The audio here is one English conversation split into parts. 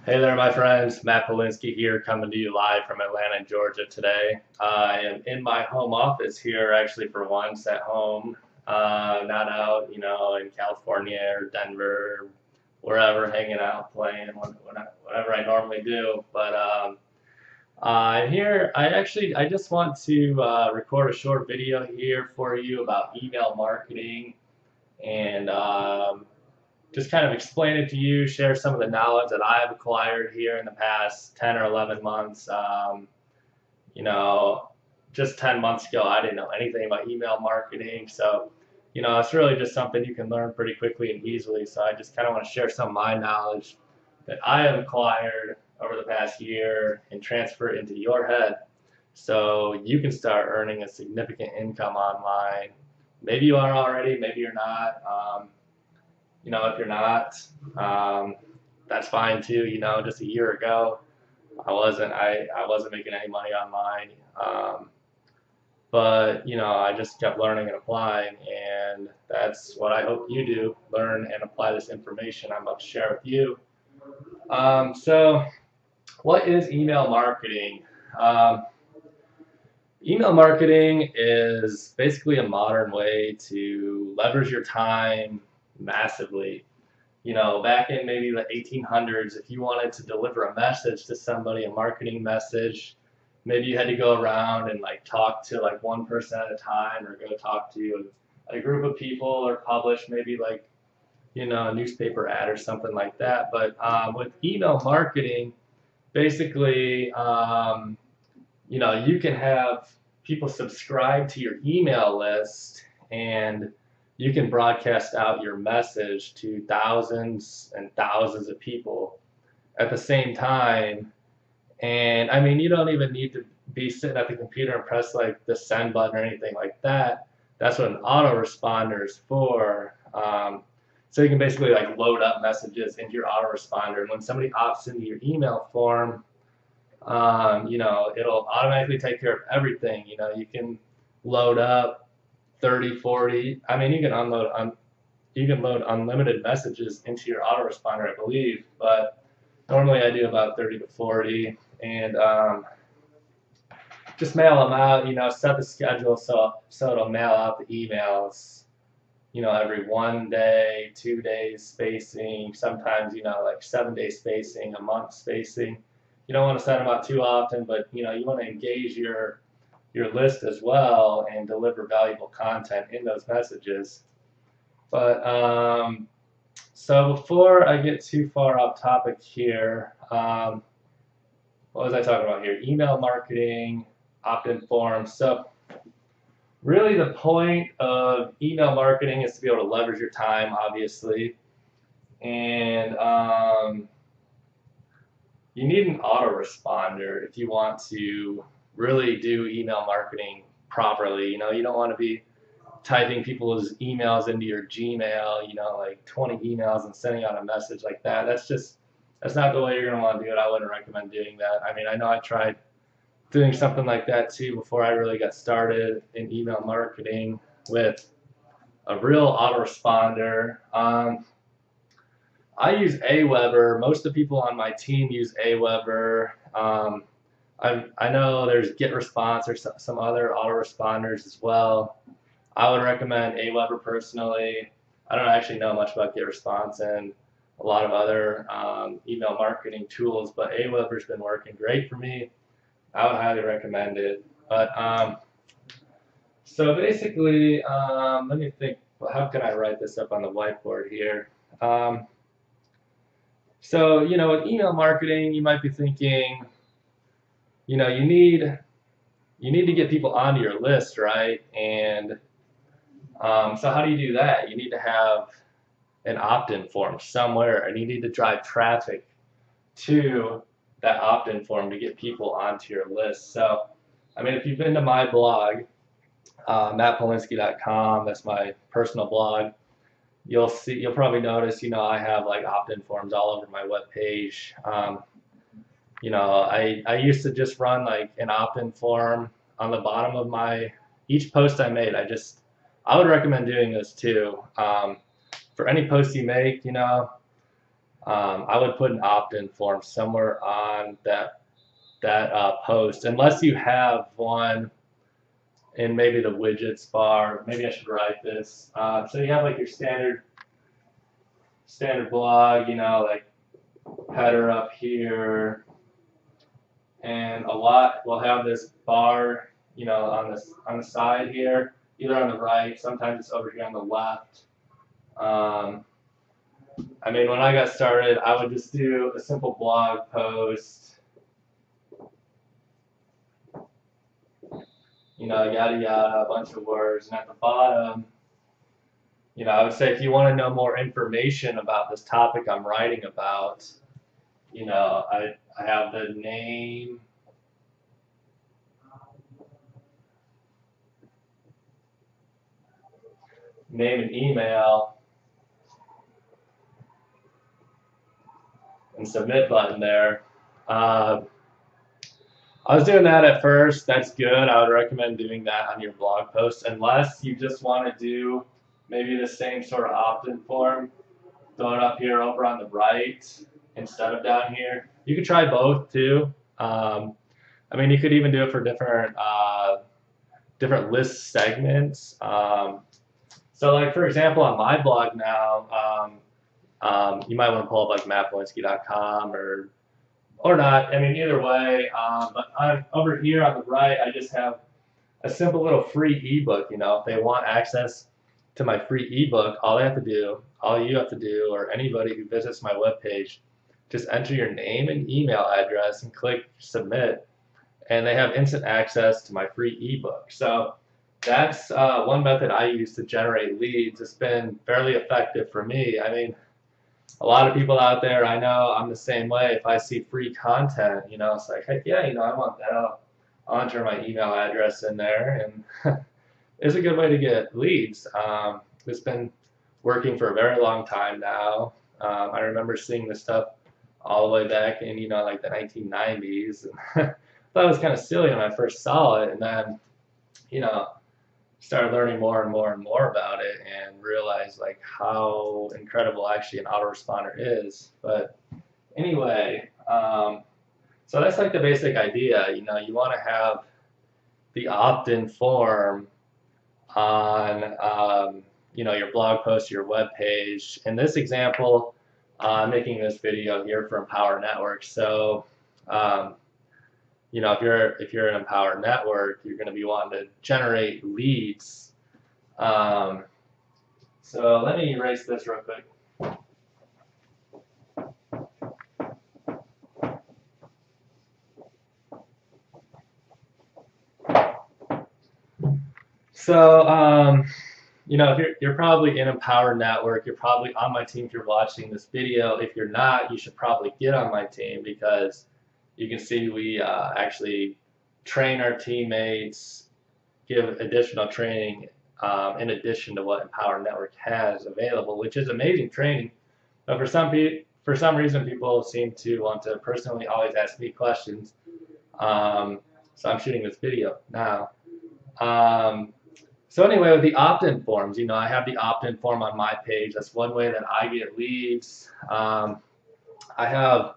Hey there, my friends. Matt Polinsky here, coming to you live from Atlanta, Georgia today. I am in my home office here, actually, for once at home, not out, in California or Denver, wherever, hanging out, playing, whatever I normally do. But I'm here. I just want to record a short video here for you about email marketing and just kind of explain it to you, share some of the knowledge that I've acquired here in the past 10 or 11 months. You know, just 10 months ago, I didn't know anything about email marketing. So, it's really just something you can learn pretty quickly and easily. So I just kind of want to share some of my knowledge that I have acquired over the past year and transfer it into your head so you can start earning a significant income online. Maybe you are already, maybe you're not. If you're not, that's fine too. Just a year ago, I wasn't making any money online. But I just kept learning and applying, and that's what I hope you do: learn and apply this information I'm about to share with you. So, what is email marketing? Um, Email marketing is basically a modern way to leverage your time massively. Back in maybe the 1800s, if you wanted to deliver a message to somebody, a marketing message, maybe you had to go around and like talk to like one person at a time, or go talk to a group of people, or publish maybe like a newspaper ad or something like that. But with email marketing, basically, you can have people subscribe to your email list, and you can broadcast out your message to thousands and thousands of people at the same time. And I mean, you don't even need to be sitting at the computer and press like the send button or anything like that. That's what an autoresponder is for. So you can basically like load up messages into your autoresponder, and when somebody opts into your email form, it'll automatically take care of everything. You can load up 30, 40. I mean, you can load unlimited messages into your autoresponder, I believe, but normally I do about 30 to 40, and just mail them out. Set the schedule so it'll mail out the emails. Every 1 day, 2 days spacing, sometimes like 7 day spacing, a month spacing. You don't want to send them out too often, but you want to engage your list as well and deliver valuable content in those messages. But so before I get too far off topic here, what was I talking about here? Email marketing, opt-in forms. So really the point of email marketing is to be able to leverage your time, obviously, and you need an autoresponder if you want to really do email marketing properly. You don't want to be typing people's emails into your Gmail, like 20 emails and sending out a message like that. That's not the way you're going to want to do it. I wouldn't recommend doing that. I mean, I know I tried doing something like that too before I really got started in email marketing with a real autoresponder. I use Aweber. Most of the people on my team use Aweber. I know there's GetResponse or some other autoresponders as well. I would recommend Aweber personally. I don't actually know much about GetResponse and a lot of other email marketing tools, but Aweber's been working great for me. I would highly recommend it. But so basically, let me think. Well, how can I write this up on the whiteboard here? So with email marketing, you might be thinking, you need to get people onto your list, right? And so how do you do that? You need to have an opt-in form somewhere, and you need to drive traffic to that opt-in form to get people onto your list. So, I mean, if you've been to my blog, mattpolinsky.com, that's my personal blog, you'll probably notice, I have like opt-in forms all over my web page. I used to just run like an opt-in form on the bottom of each post I made. I would recommend doing this too. For any post you make, I would put an opt-in form somewhere on that post, unless you have one in maybe the widgets bar. Maybe I should write this. So you have like your standard blog, like header up here, and a lot will have this bar, on the side here, either on the right. Sometimes it's over here on the left. I mean, when I got started, I would just do a simple blog post, yada yada, a bunch of words, and at the bottom, I would say if you want to know more information about this topic I'm writing about, I have the name, and email, and submit button there. I was doing that at first. That's good. I would recommend doing that on your blog post, unless you just want to do maybe the same sort of opt-in form. Throw it up here over on the right instead of down here. You could try both too. I mean, you could even do it for different list segments. So like, for example, on my blog now, you might want to pull up like mattpolinski.com or not. I mean, either way. But over here on the right, I just have a simple little free ebook. If they want access to my free ebook, all you have to do, or anybody who visits my webpage, just enter your name and email address and click submit, and they have instant access to my free ebook. So that's one method I use to generate leads. It's been fairly effective for me. I mean, a lot of people out there, I know I'm the same way. If I see free content, it's like, heck yeah, I want that. I'll enter my email address in there, and it's a good way to get leads. It's been working for a very long time now. I remember seeing this stuff all the way back in, like the 1990s. And thought it was kind of silly when I first saw it, and then, started learning more and more and more about it, and realized like how incredible actually an autoresponder is. But anyway, so that's like the basic idea. You want to have the opt-in form on your blog post, your web page. In this example, I'm making this video here for Empower Network. So if you're an Empower Network, you're going to be wanting to generate leads. So let me erase this real quick. So if you're probably in Empower Network, you're probably on my team if you're watching this video. If you're not, you should probably get on my team, because you can see we actually train our teammates, give additional training in addition to what Empower Network has available, which is amazing training. But for some reason, people seem to want to personally always ask me questions. So I'm shooting this video now. So anyway, with the opt-in forms, I have the opt-in form on my page. That's one way that I get leads. I have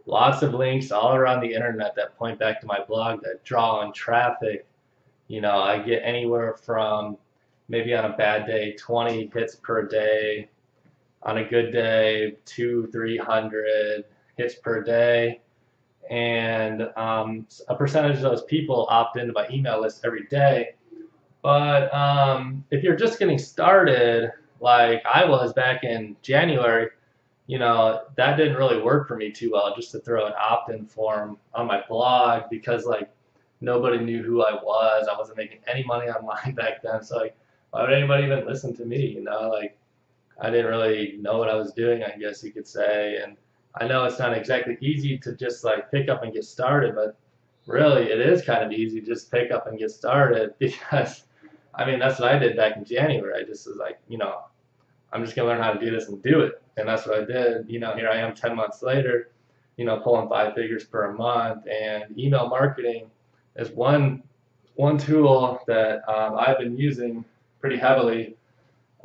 lots of links all around the internet that point back to my blog that draw on traffic. I get anywhere from, maybe on a bad day, 20 hits per day. On a good day, 200-300 hits per day. And a percentage of those people opt into my email list every day. But if you're just getting started, like I was back in January, that didn't really work for me too well, just to throw an opt-in form on my blog, because like nobody knew who I was. I wasn't making any money online back then. So like, why would anybody even listen to me? Like I didn't really know what I was doing, I guess you could say. And I know it's not exactly easy to just like pick up and get started, but really it is kind of easy to just pick up and get started, because I mean, that's what I did back in January. I just was like, I'm just gonna learn how to do this and do it. And that's what I did. Here I am 10 months later, pulling 5 figures per month. And email marketing is one tool that I've been using pretty heavily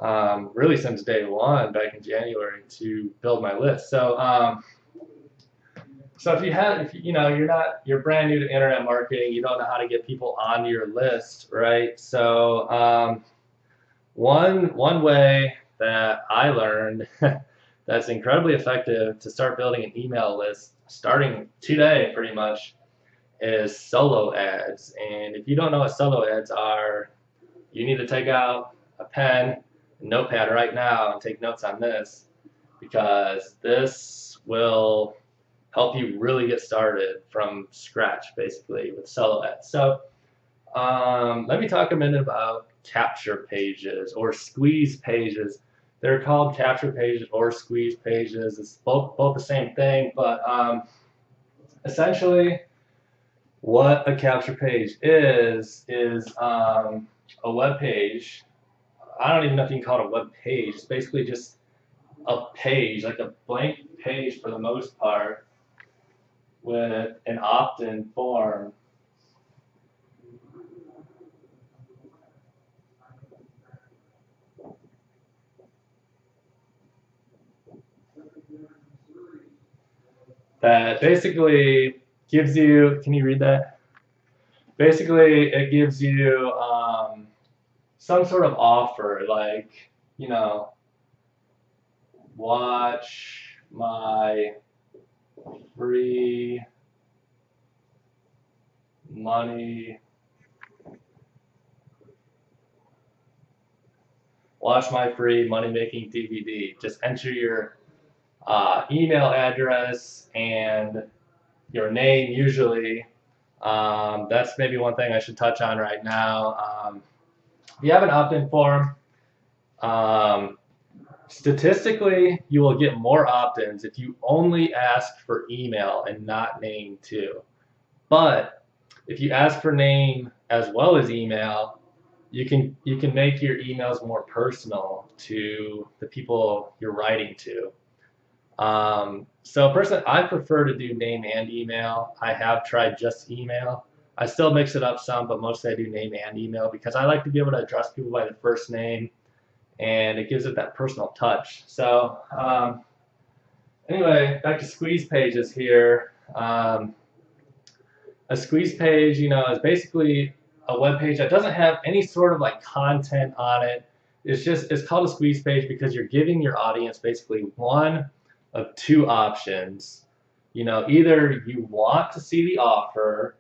really since day one back in January to build my list. So if you know you're brand new to internet marketing, you don't know how to get people onto your list, right? So one way that I learned that's incredibly effective to start building an email list, starting today pretty much, is solo ads. And if you don't know what solo ads are, you need to take out a pen, a notepad right now, and take notes on this, because this will help you really get started from scratch, basically, with solo ads. So let me talk a minute about capture pages or squeeze pages. They're called capture pages or squeeze pages. It's both the same thing, but essentially what a capture page is a web page. I don't even know if you can call it a web page. It's basically just a page, like a blank page for the most part, with an opt-in form. That basically gives you, can you read that? Basically, it gives you some sort of offer, like, you know, watch my free money, watch my free money making DVD. Just enter your email address and your name usually. That's maybe one thing I should touch on right now. If you have an opt-in form, statistically, you will get more opt-ins if you only ask for email and not name too. But if you ask for name as well as email, you can make your emails more personal to the people you're writing to. So personally, I prefer to do name and email. I have tried just email. I still mix it up some, but mostly I do name and email because I like to be able to address people by the first name, and it gives it that personal touch. So anyway, back to squeeze pages here. A squeeze page, you know, is basically a web page that doesn't have any sort of like content on it. It's called a squeeze page because you're giving your audience basically one of two options. You know, either you want to see the offer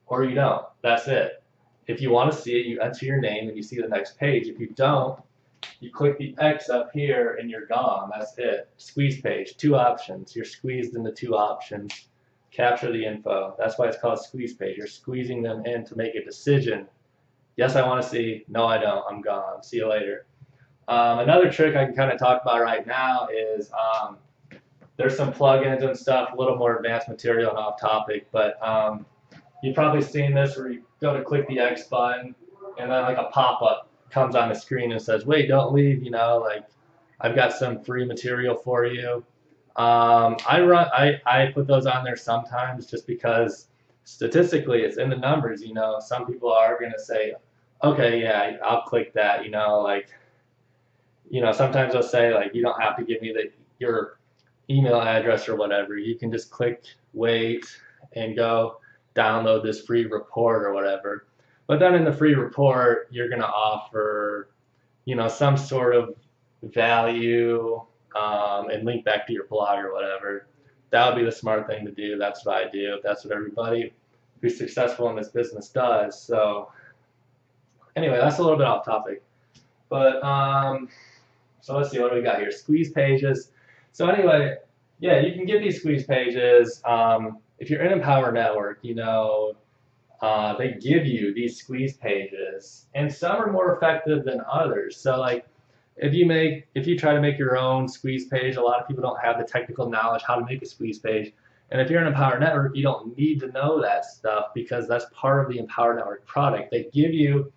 or you don't. That's it. If you want to see it, you enter your name and you see the next page. If you don't, you click the X up here and you're gone. That's it. Squeeze page, two options. You're squeezed into two options. Capture the info. That's why it's called squeeze page. You're squeezing them in to make a decision. Yes, I want to see. No, I don't. I'm gone. See you later. Another trick I can kind of talk about right now is there's some plugins and stuff, a little more advanced material and off topic, but you've probably seen this where you go to click the X button and then like a pop-up comes on the screen and says, wait, don't leave, you know, like I've got some free material for you. I put those on there sometimes just because statistically it's in the numbers, you know, some people are going to say, okay, yeah, I'll click that, you know, like, you know, sometimes they'll say like, you don't have to give me your email address or whatever. You can just click wait and go download this free report or whatever. But then in the free report, you're going to offer, you know, some sort of value and link back to your blog or whatever. That would be the smart thing to do. That's what I do. That's what everybody who's successful in this business does. So anyway, that's a little bit off topic. But so let's see, what do we got here? Squeeze pages. So anyway, yeah, you can get these squeeze pages. If you're in Empower Network, you know, they give you these squeeze pages, and some are more effective than others. So like, if you try to make your own squeeze page, a lot of people don't have the technical knowledge how to make a squeeze page. And if you're in Empower Network, you don't need to know that stuff because that's part of the Empower Network product. They give you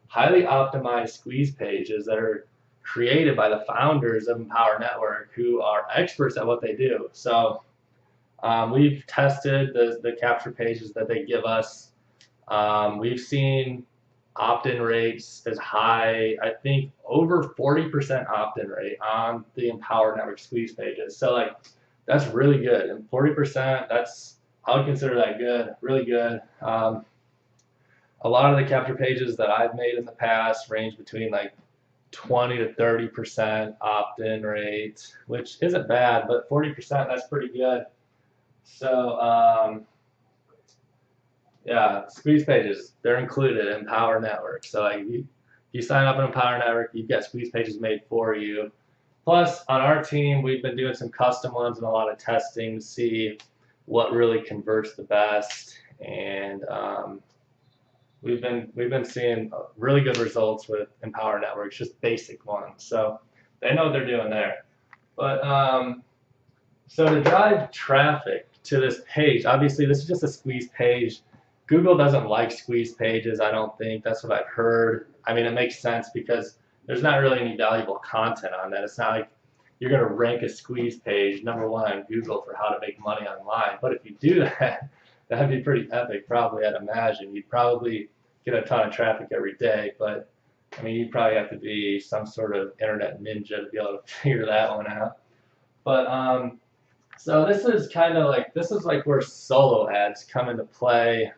highly optimized squeeze pages that are created by the founders of Empower Network who are experts at what they do. So we've tested the capture pages that they give us. We've seen opt-in rates as high, I think over 40% opt-in rate on the Empower Network squeeze pages. So like that's really good. And 40%, I would consider that good, really good. A lot of the capture pages that I've made in the past range between like 20 to 30% opt-in rate, which isn't bad, but 40%, that's pretty good. So yeah, squeeze pages, they're included in Empower Network. So like you sign up in Empower Network, you get squeeze pages made for you. Plus, on our team, we've been doing some custom ones and a lot of testing to see what really converts the best. And we've been seeing really good results with Empower Networks, just basic ones. So they know what they're doing there. But so to drive traffic to this page, obviously this is just a squeeze page. Google doesn't like squeeze pages, I don't think. That's what I've heard. I mean, it makes sense because there's not really any valuable content on that. It's not like you're going to rank a squeeze page #1 on Google for how to make money online. But if you do that, that'd be pretty epic, probably, I'd imagine. You'd probably get a ton of traffic every day, but I mean, you'd probably have to be some sort of internet ninja to be able to figure that one out. But so this is like where solo ads come into play.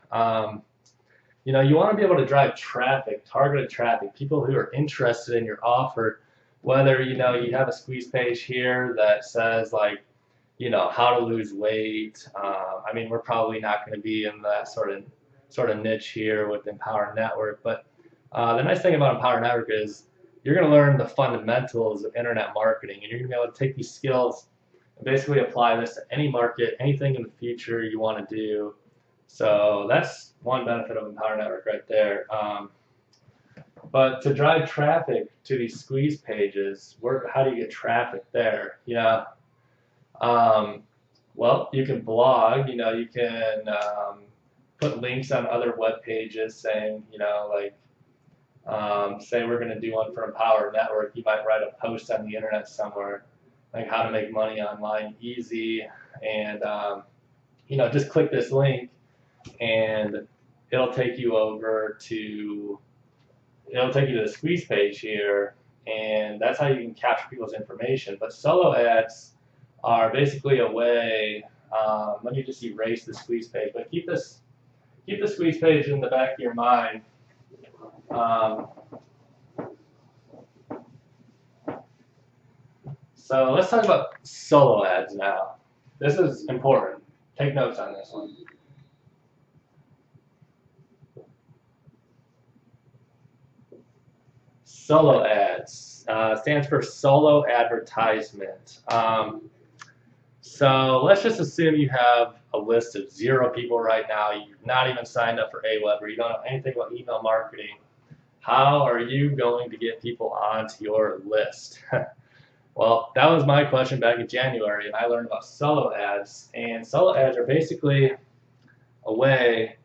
You know, you want to be able to drive traffic, targeted traffic, people who are interested in your offer, whether, you know, you have a squeeze page here that says like, you know, how to lose weight. I mean, we're probably not going to be in that sort of niche here with Empower Network, but the nice thing about Empower Network is you're going to learn the fundamentals of internet marketing, and you're going to be able to take these skills and basically apply this to any market, anything in the future you want to do. So that's one benefit of Empower Network right there. But to drive traffic to these squeeze pages, how do you get traffic there? Yeah. Well, you can blog. You know, you can put links on other web pages saying, you know, like, say we're going to do one for Empower Network. You might write a post on the internet somewhere, like how to make money online easy, and you know, just click this link, and it'll take you to the squeeze page here, and that's how you can capture people's information. But solo ads are basically a way. Let me just erase the squeeze page, but keep the squeeze page in the back of your mind. So let's talk about solo ads now. This is important. Take notes on this one. Solo ads stands for solo advertisement. So let's just assume you have a list of 0 people right now. You're not even signed up for Aweber. You don't know anything about email marketing. How are you going to get people onto your list? Well, that was my question back in January, and I learned about solo ads. And solo ads are basically a way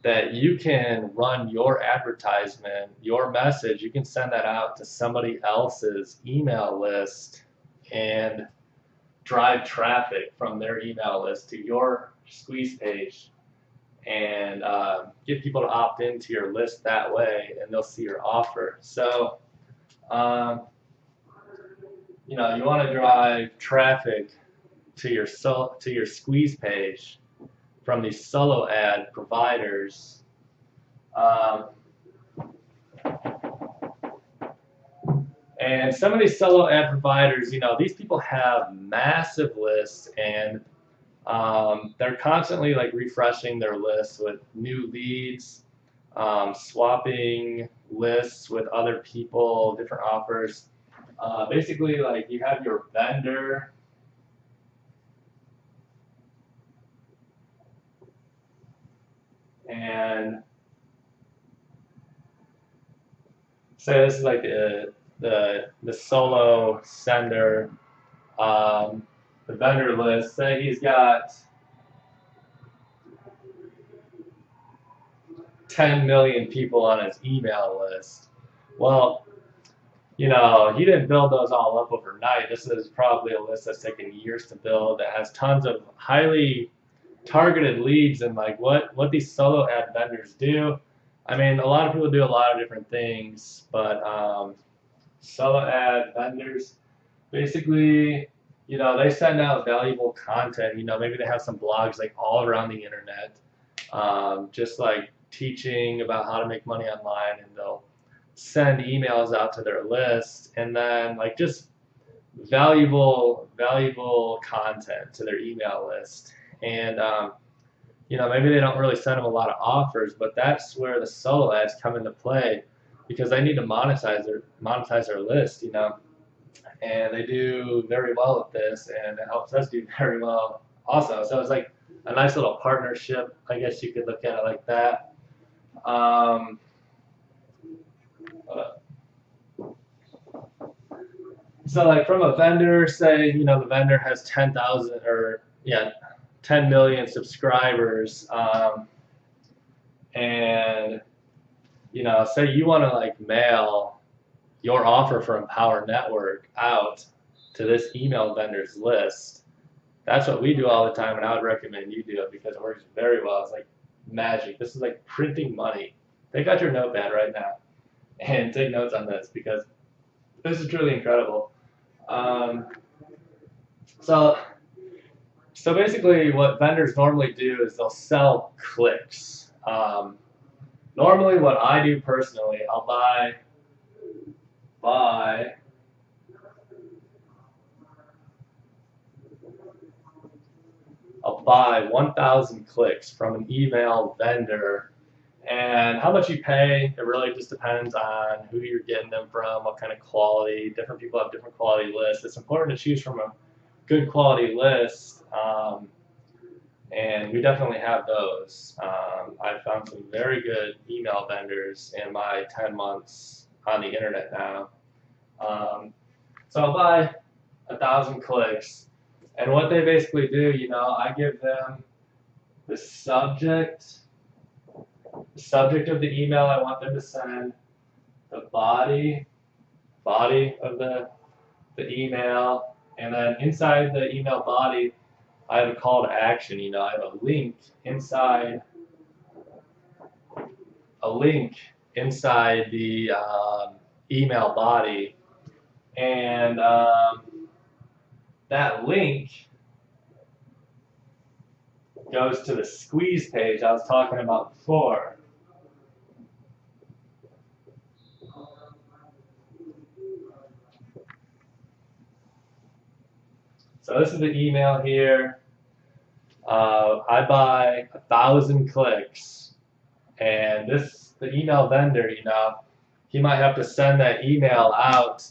that you can run your advertisement, your message, you can send that out to somebody else's email list and drive traffic from their email list to your squeeze page, and get people to opt into your list that way, and they'll see your offer. So, you know, you want to drive traffic to your squeeze page from these solo ad providers. And some of these solo ad providers, you know, these people have massive lists, and they're constantly like refreshing their lists with new leads, swapping lists with other people, different offers. Basically, like, you have your vendor, and say this is like the solo sender, the vendor list. Say he's got 10 million people on his email list. Well, you know, he didn't build those all up overnight. This is probably a list that's taken years to build, that has tons of highly targeted leads. And like what these solo ad vendors do I mean, a lot of people do a lot of different things, but solo ad vendors basically, they send out valuable content. Maybe they have some blogs like all around the internet, just like teaching about how to make money online, and they'll send emails out to their list, and then like just valuable content to their email list. And maybe they don't really send them a lot of offers, but that's where the solo ads come into play because they need to monetize their list, and they do very well at this, and it helps us do very well also. So it's like a nice little partnership, I guess you could look at it like that. Um, so like from a vendor, say the vendor has 10,000 or 10 million subscribers, and say you want to like mail your offer for Empower Network out to this email vendor's list. That's what we do all the time, and I would recommend you do it because it works very well. It's like magic. This is like printing money. Take out your notepad right now and take notes on this because this is truly incredible. So basically, what vendors normally do is they'll sell clicks. Normally, what I do personally, I'll buy 1,000 clicks from an email vendor. And how much you pay, it really just depends on who you're getting them from, what kind of quality. Different people have different quality lists. It's important to choose from a good quality list, and we definitely have those. I've found some very good email vendors in my 10 months on the internet now. So I'll buy 1,000 clicks, and what they basically do, I give them the subject of the email I want them to send, the body of the email, and then inside the email body, I have a call to action. I have a link inside the email body, and that link goes to the squeeze page I was talking about before. So this is the email here. I buy 1,000 clicks, and the email vendor, he might have to send that email out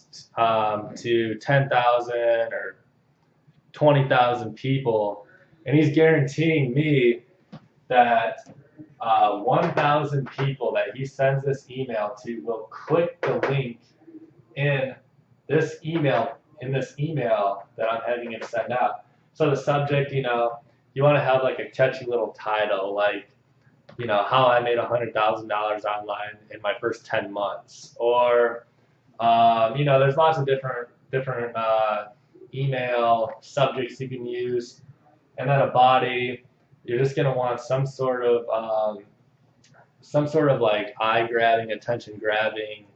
to 10,000 or 20,000 people, and he's guaranteeing me that 1,000 people that he sends this email to will click the link in this email that I'm having him send out. So the subject, you want to have like a catchy little title, like, how I made $100,000 online in my first 10 months, or there's lots of different email subjects you can use, and then a body. You're just gonna want some sort of like eye-grabbing, attention-grabbing,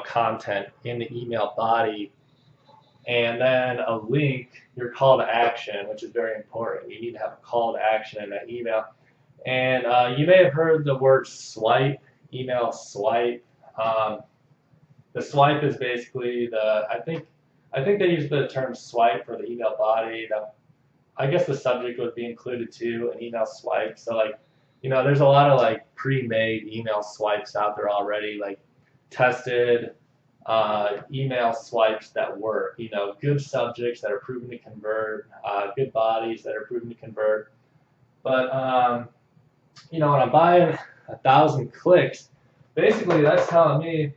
content in the email body, and then a link, your call to action, which is very important. You need to have a call to action in that email. And you may have heard the word swipe, email swipe. The swipe is basically I think they use the term swipe for the email body. I guess the subject would be included too, an email swipe. So like, there's a lot of like pre-made email swipes out there already, like tested email swipes that work. Good subjects that are proven to convert, good bodies that are proven to convert. But when I'm buying 1,000 clicks, basically that tells me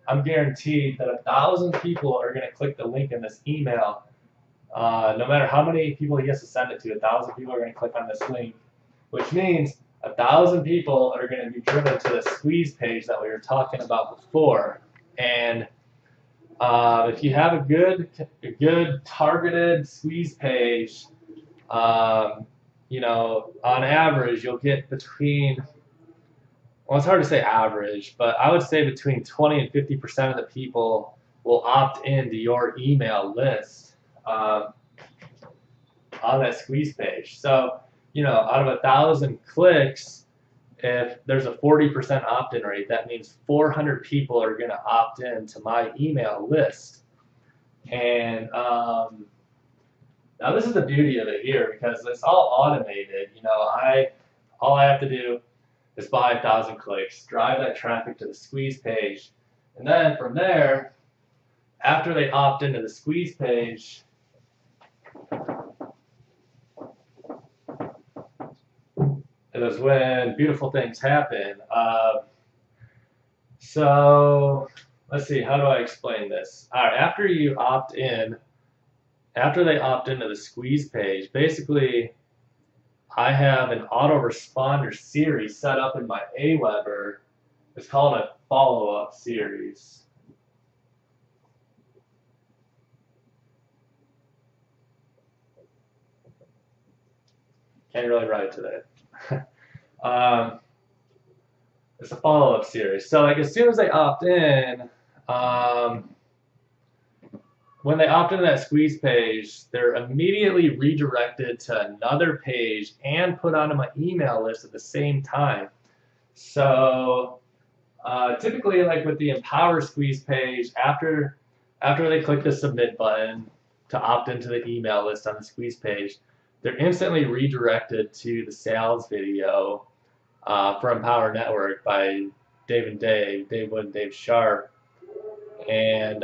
I'm guaranteed that 1,000 people are going to click the link in this email. No matter how many people he has to send it to, 1,000 people are going to click on this link, which means 1,000 people are going to be driven to the squeeze page that we were talking about before. And if you have a good targeted squeeze page, on average, you'll get between, well, it's hard to say average, but I would say between 20 and 50% of the people will opt into your email list on that squeeze page. So, out of 1,000 clicks, if there's a 40% opt-in rate, that means 400 people are going to opt in to my email list. And now this is the beauty of it here, because it's all automated. All I have to do is buy 1,000 clicks, drive that traffic to the squeeze page, and then from there, after they opt into the squeeze page, it is when beautiful things happen. So let's see, how do I explain this? All right, after they opt into the squeeze page, basically I have an autoresponder series set up in my Aweber. It's called a follow-up series. Can't really write today. It's a follow-up series. So like as soon as they opt in, when they opt into that squeeze page, they're immediately redirected to another page and put onto my email list at the same time. So typically, like with the Empower squeeze page, after they click the submit button to opt into the email list on the squeeze page, they're instantly redirected to the sales video for Empower Network by Dave Wood and Dave Sharp. And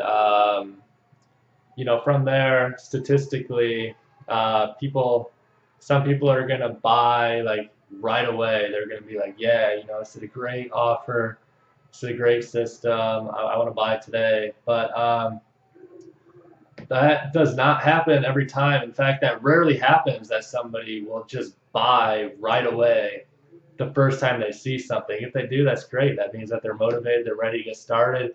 from there, statistically, some people are gonna buy like right away. They're gonna be like, yeah, this is a great offer, this is a great system. I want to buy it today. But that does not happen every time. In fact, that rarely happens that somebody will just buy right away the first time they see something. If they do, that's great. That means that they're motivated, they're ready to get started.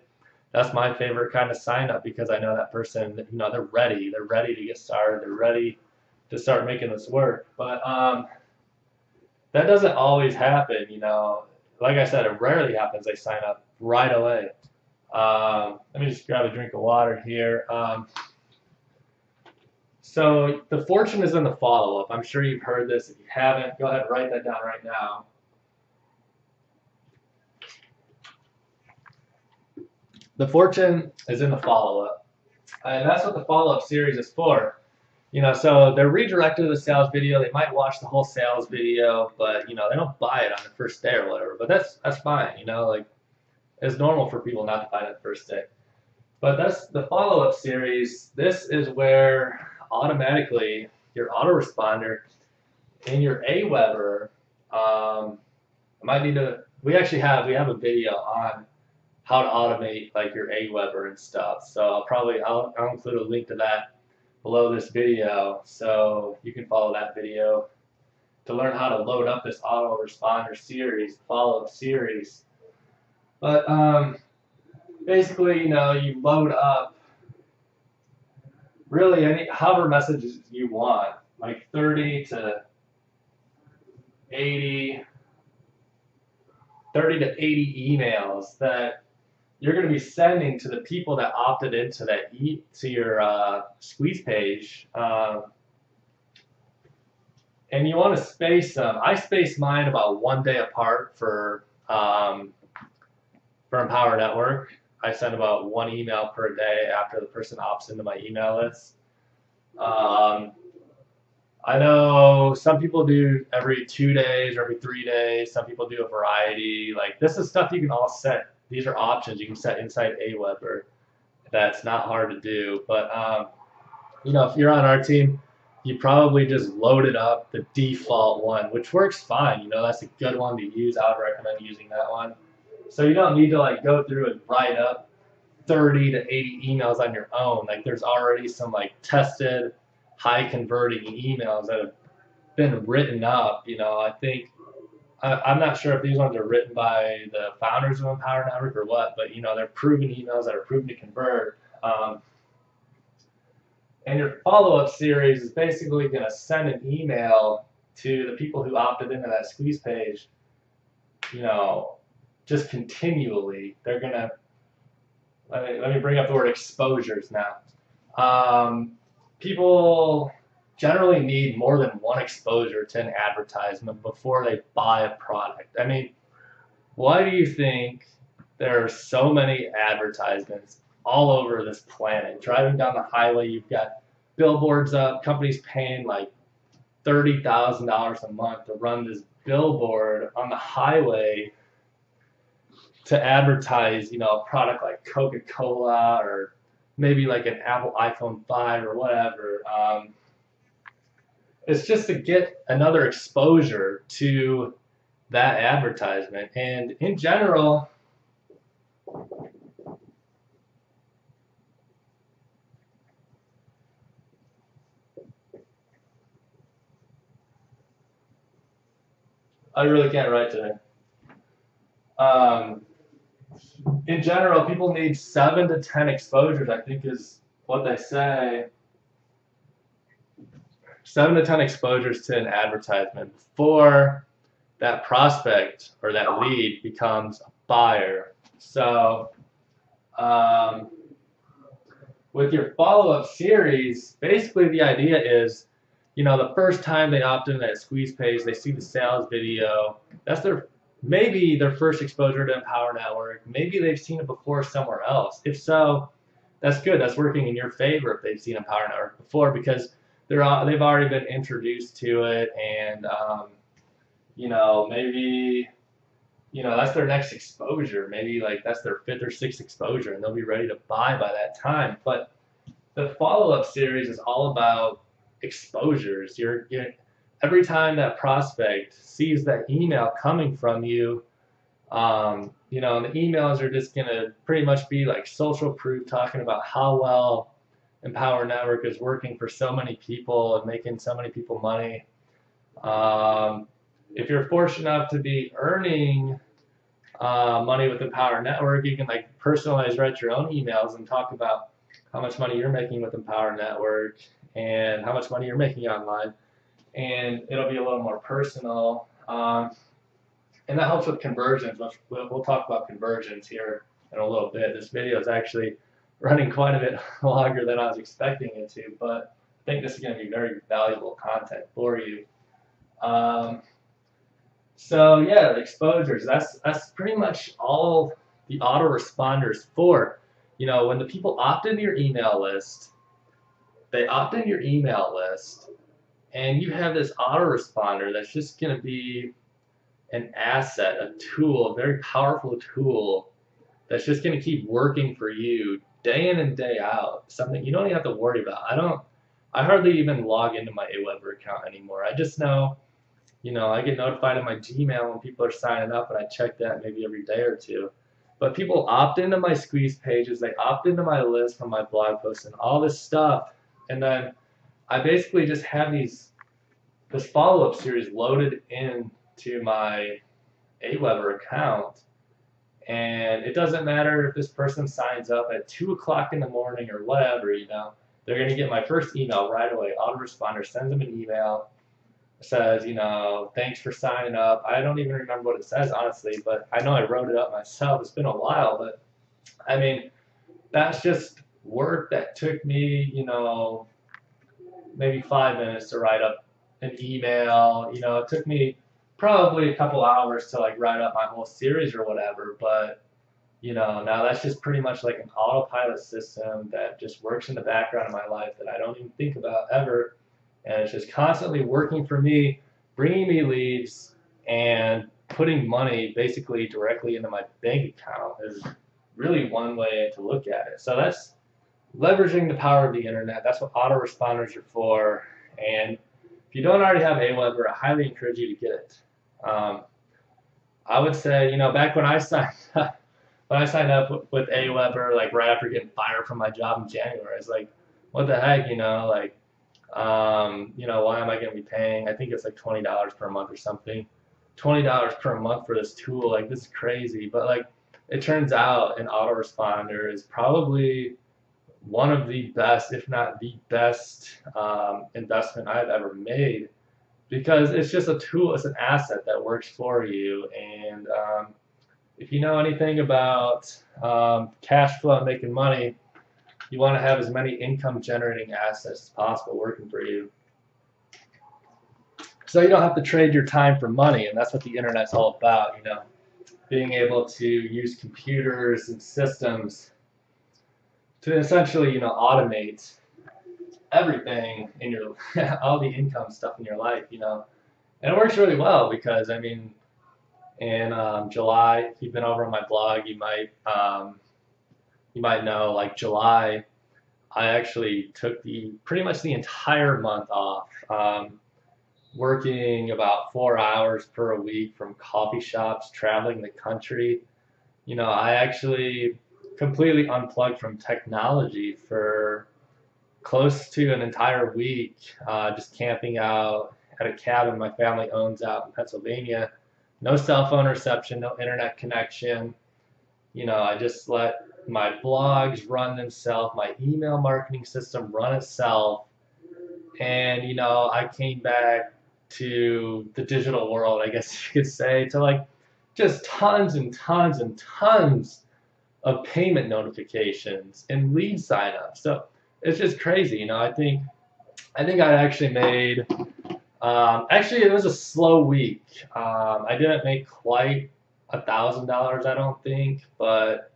That's my favorite kind of sign up, because I know that person, they're ready. They're ready to get started. They're ready to start making this work. But that doesn't always happen. Like I said, it rarely happens they sign up right away. Let me just grab a drink of water here. So the fortune is in the follow-up. I'm sure you've heard this. If you haven't, go ahead and write that down right now. The fortune is in the follow-up. And that's what the follow-up series is for. So they're redirected to the sales video. They might watch the whole sales video, but, they don't buy it on the first day or whatever. But that's fine, like it's normal for people not to buy it on the first day. But that's the follow-up series. This is where automatically your autoresponder in your Aweber, we have a video on how to automate like your Aweber and stuff. So I'll include a link to that below this video, so you can follow that video to learn how to load up this autoresponder series, follow-up series. But basically, you load up really however messages you want, like 30 to 80 emails that you're going to be sending to the people that opted into to your squeeze page. And you want to space them. I space mine about 1 day apart for Empower Network. I send about 1 email per day after the person opts into my email list. I know some people do every 2 days or every 3 days. Some people do a variety. Like, this is stuff you can all set. These are options you can set inside Aweber. That's not hard to do. But, if you're on our team, you probably just loaded up the default one, which works fine. That's a good one to use. I would recommend using that one. So you don't need to like go through and write up 30 to 80 emails on your own. Like, there's already some like tested, high converting emails that have been written up. I think I'm not sure if these ones are written by the founders of Empower Network or what, but they're proven emails that are proven to convert. And your follow-up series is basically going to send an email to the people who opted into that squeeze page, you know, just continually, they're gonna, let me bring up the word exposures now. People generally need more than one exposure to an advertisement before they buy a product. I mean, why do you think there are so many advertisements all over this planet? Driving down the highway, you've got billboards up, companies paying like $30,000 a month to run this billboard on the highway to advertise, you know, a product like Coca-Cola or maybe like an Apple iPhone 5 or whatever. It's just to get another exposure to that advertisement. And in general, I really can't write today. Um, in general, people need 7 to 10 exposures, I think is what they say. 7 to 10 exposures to an advertisement before that prospect or that lead becomes a buyer. So with your follow-up series, basically the idea is, you know, the first time they opt into that squeeze page, they see the sales video. That's maybe their first exposure to Empower Network. Maybe they've seen it before somewhere else. If so, that's good. That's working in your favor if they've seen Empower Network before, because they've already been introduced to it, and you know, maybe, you know, that's their next exposure. Maybe like that's their 5th or 6th exposure, and they'll be ready to buy by that time. But the follow-up series is all about exposures. You're every time that prospect sees that email coming from you, you know, and the emails are just gonna pretty much be like social proof, talking about how well Empower Network is working for so many people and making so many people money. If you're fortunate enough to be earning money with Empower Network, you can like personalize, write your own emails and talk about how much money you're making with Empower Network and how much money you're making online, and it'll be a little more personal. And that helps with conversions. We'll talk about conversions here in a little bit. This video is actually running quite a bit longer than I was expecting it to, but I think this is going to be very valuable content for you. So yeah, the exposures, that's pretty much all the autoresponders for. You know, when the people opt into your email list, they opt in your email list, and you have this autoresponder that's just going to be an asset, a tool, a very powerful tool that's just going to keep working for you day in and day out. Something you don't even have to worry about. I hardly even log into my Aweber account anymore. I just know, you know, I get notified in my Gmail when people are signing up, and I check that maybe every day or two. But people opt into my squeeze pages, they opt into my list from my blog posts and all this stuff, and then I basically just have this follow-up series loaded into my Aweber account, and it doesn't matter if this person signs up at 2 o'clock in the morning or whatever, you know, they're going to get my first email right away. Autoresponder sends them an email, says, you know, thanks for signing up. I don't even remember what it says, honestly, but I know I wrote it up myself. It's been a while, but I mean, that's just work that took me, you know, maybe 5 minutes to write up an email. You know, it took me probably a couple hours to like write up my whole series or whatever, but you know, now that's just pretty much like an autopilot system that just works in the background of my life that I don't even think about ever. And it's just constantly working for me, bringing me leads, and putting money basically directly into my bank account is really one way to look at it. So that's leveraging the power of the internet. That's what autoresponders are for. And if you don't already have Aweber, I highly encourage you to get it. I would say, you know, back when I signed up, with Aweber, like right after getting fired from my job in January, I was like, what the heck, you know, like, you know, why am I going to be paying, I think it's like $20 per month or something, $20 per month for this tool, like this is crazy. But like, it turns out an autoresponder is probably one of the best, if not the best, investment I've ever made, because it's just a tool, it's an asset that works for you. And if you know anything about cash flow and making money, you want to have as many income generating assets as possible working for you. So you don't have to trade your time for money, and that's what the internet's all about, being able to use computers and systems to essentially, automate everything in your, all the income stuff in your life, and it works really well because, I mean, in July, if you've been over on my blog, you might know, like July, I actually took pretty much the entire month off, working about 4 hours per week from coffee shops, traveling the country. I actually completely unplugged from technology for close to an entire week, just camping out at a cabin my family owns out in Pennsylvania. No cell phone reception, no internet connection. I just let my blogs run themselves, my email marketing system run itself. And, I came back to the digital world, I guess you could say, to like just tons and tons and tons of payment notifications and lead signups. So it's just crazy, I think I actually made, actually it was a slow week. I didn't make quite $1,000, I don't think, but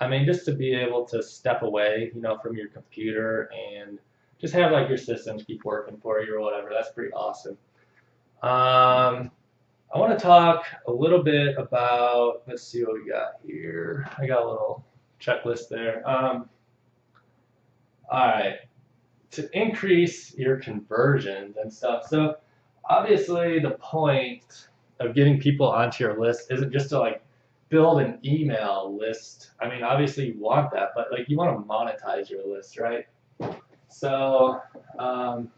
I mean, just to be able to step away, from your computer and just have like your systems keep working for you or whatever, that's pretty awesome. I want to talk a little bit about, let's see what we got here. I got a little checklist there. All right, to increase your conversions and stuff. So obviously the point of getting people onto your list isn't just to like build an email list. I mean, obviously you want that, but like you want to monetize your list, right? So when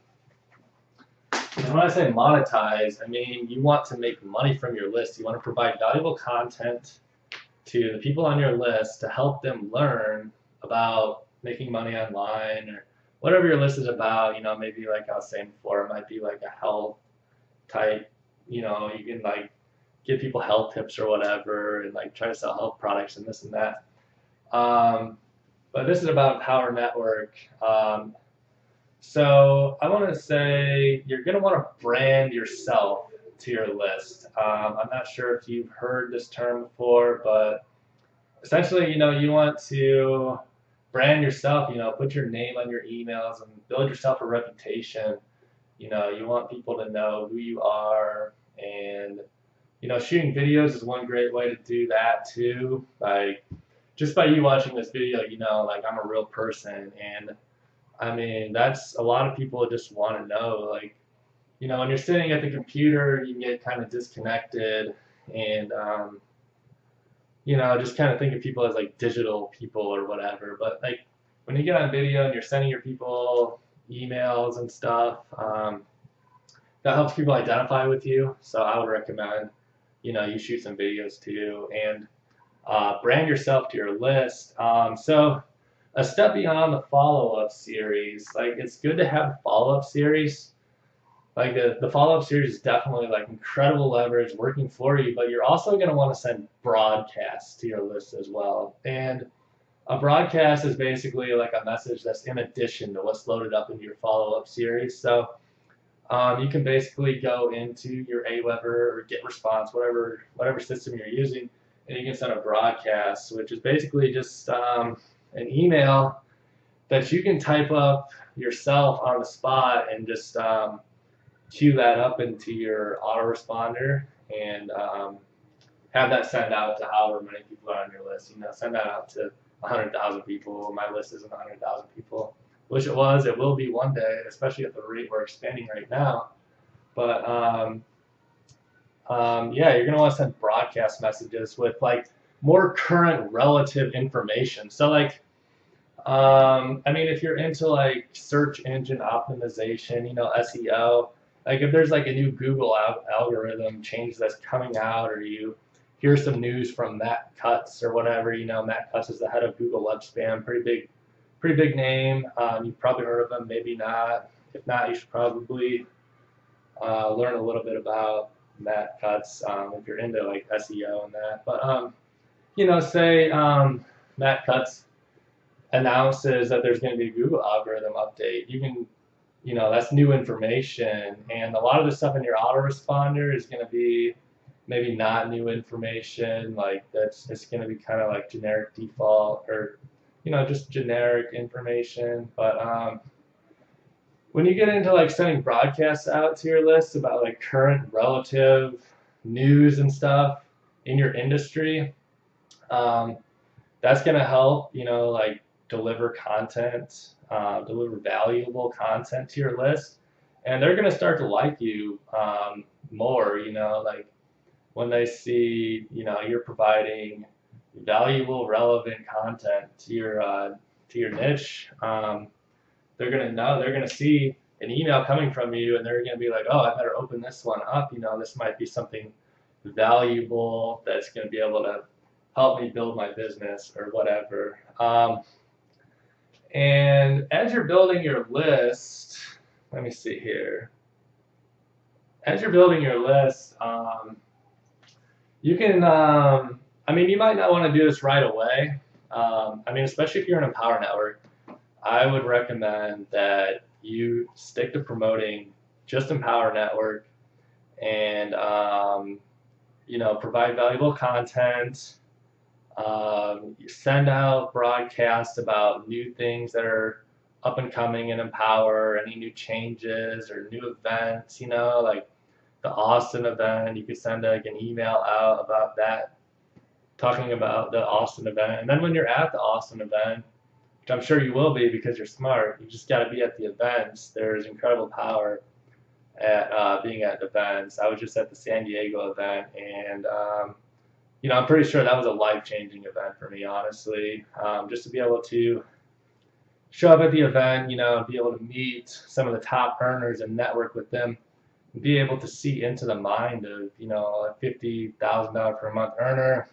I say monetize, I mean you want to make money from your list. You want to provide valuable content to the people on your list to help them learn about making money online or whatever your list is about. Maybe like I was saying before, it might be like a health type, you can like give people health tips or whatever and like try to sell health products and this and that. But this is about Empower Network. So I want to say you're going to want to brand yourself to your list. I'm not sure if you've heard this term before, but essentially, you want to brand yourself, put your name on your emails and build yourself a reputation. You want people to know who you are, and, shooting videos is one great way to do that too. Like, just by you watching this video, like I'm a real person. And I mean, that's a lot of people just want to know, like, when you're sitting at the computer, you can get kind of disconnected and, just kind of think of people as like digital people or whatever. But like when you get on video and you're sending your people emails and stuff, that helps people identify with you. So I would recommend, you shoot some videos too and brand yourself to your list. So a step beyond the follow-up series, like it's good to have a follow-up series. Like the follow-up series is definitely like incredible leverage working for you, but you're also going to want to send broadcasts to your list as well. And a broadcast is basically like a message that's in addition to what's loaded up into your follow-up series. So you can basically go into your Aweber or GetResponse, whatever system you're using, and you can send a broadcast, which is basically just an email that you can type up yourself on the spot and just queue that up into your autoresponder and have that send out to however many people are on your list. Send that out to 100,000 people. My list isn't 100,000 people. Wish it was. It will be one day, especially at the rate we're expanding right now. But yeah, you're gonna want to send broadcast messages with like more current relative information. So like, I mean, if you're into like search engine optimization, SEO, like if there's like a new Google algorithm change that's coming out, or you hear some news from Matt Cutts or whatever, Matt Cutts is the head of Google Web Spam, pretty big name. You've probably heard of him, maybe not. If not, you should probably learn a little bit about Matt Cutts if you're into like SEO and that. But say Matt Cutts announces that there's going to be a Google algorithm update. You can, that's new information, and a lot of the stuff in your autoresponder is going to be maybe not new information. Like it's going to be kind of like generic default or, just generic information. But when you get into like sending broadcasts out to your list about like current relative news and stuff in your industry, that's going to help, like deliver content, deliver valuable content to your list. And they're going to start to like you more, like when they see, you're providing valuable, relevant content to your niche. They're going to know, they're going to see an email coming from you, and they're going to be like, oh, I better open this one up. This might be something valuable that's going to be able to help me build my business or whatever. And as you're building your list, let me see here. As you're building your list, you can, you might not want to do this right away. Especially if you're in Empower Network, I would recommend that you stick to promoting just Empower Network and, provide valuable content. Send out broadcasts about new things that are up and coming in Empower, any new changes or new events, like the Austin event. You could send like an email out about that, talking about the Austin event. And then when you're at the Austin event, which I'm sure you will be because you're smart, you just got to be at the events. There's incredible power at being at events. I was just at the San Diego event, and I'm pretty sure that was a life-changing event for me, honestly. Just to be able to show up at the event, be able to meet some of the top earners and network with them, and be able to see into the mind of, a $50,000 per month earner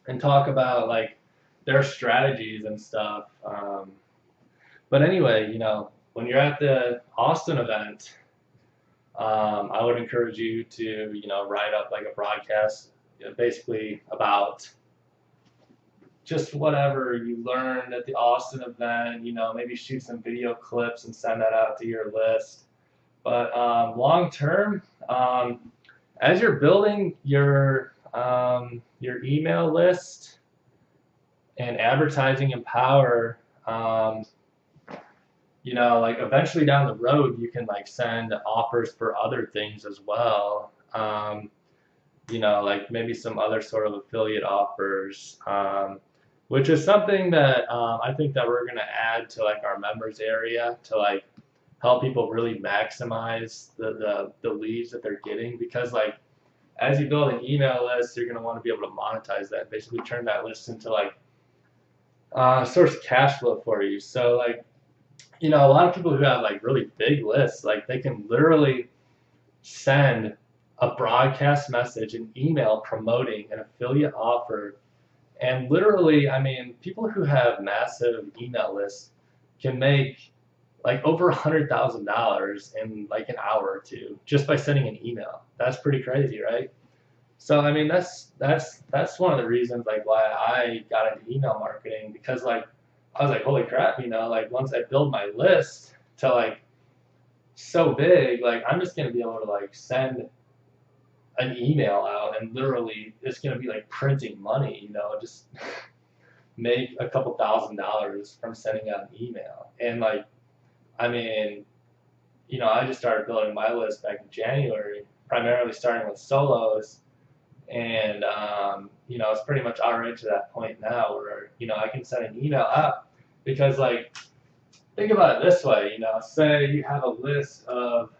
and talk about like their strategies and stuff. But anyway, when you're at the Austin event, I would encourage you to, write up like a broadcast, basically about just whatever you learned at the Austin event, maybe shoot some video clips and send that out to your list. But long term, as you're building your email list and advertising Empower, like eventually down the road, you can like send offers for other things as well. Like maybe some other sort of affiliate offers, which is something that I think that we're going to add to like our members area to like help people really maximize the leads that they're getting. Because like as you build an email list, you're going to want to be able to monetize that, basically turn that list into like source of cash flow for you. So like, a lot of people who have like really big lists, like they can literally send a broadcast message, an email promoting an affiliate offer. And literally, people who have massive email lists can make like over $100,000 in like an hour or two just by sending an email. That's pretty crazy, right? So that's one of the reasons like why I got into email marketing, because like I was like, holy crap, like once I build my list to like so big, like I'm just gonna be able to like send an email out and literally it's gonna be like printing money, just make a couple $1,000s from sending out an email. And like, I just started building my list back in January, primarily starting with solos. And, it's pretty much already to that point now where, I can send an email out because like, think about it this way, say you have a list of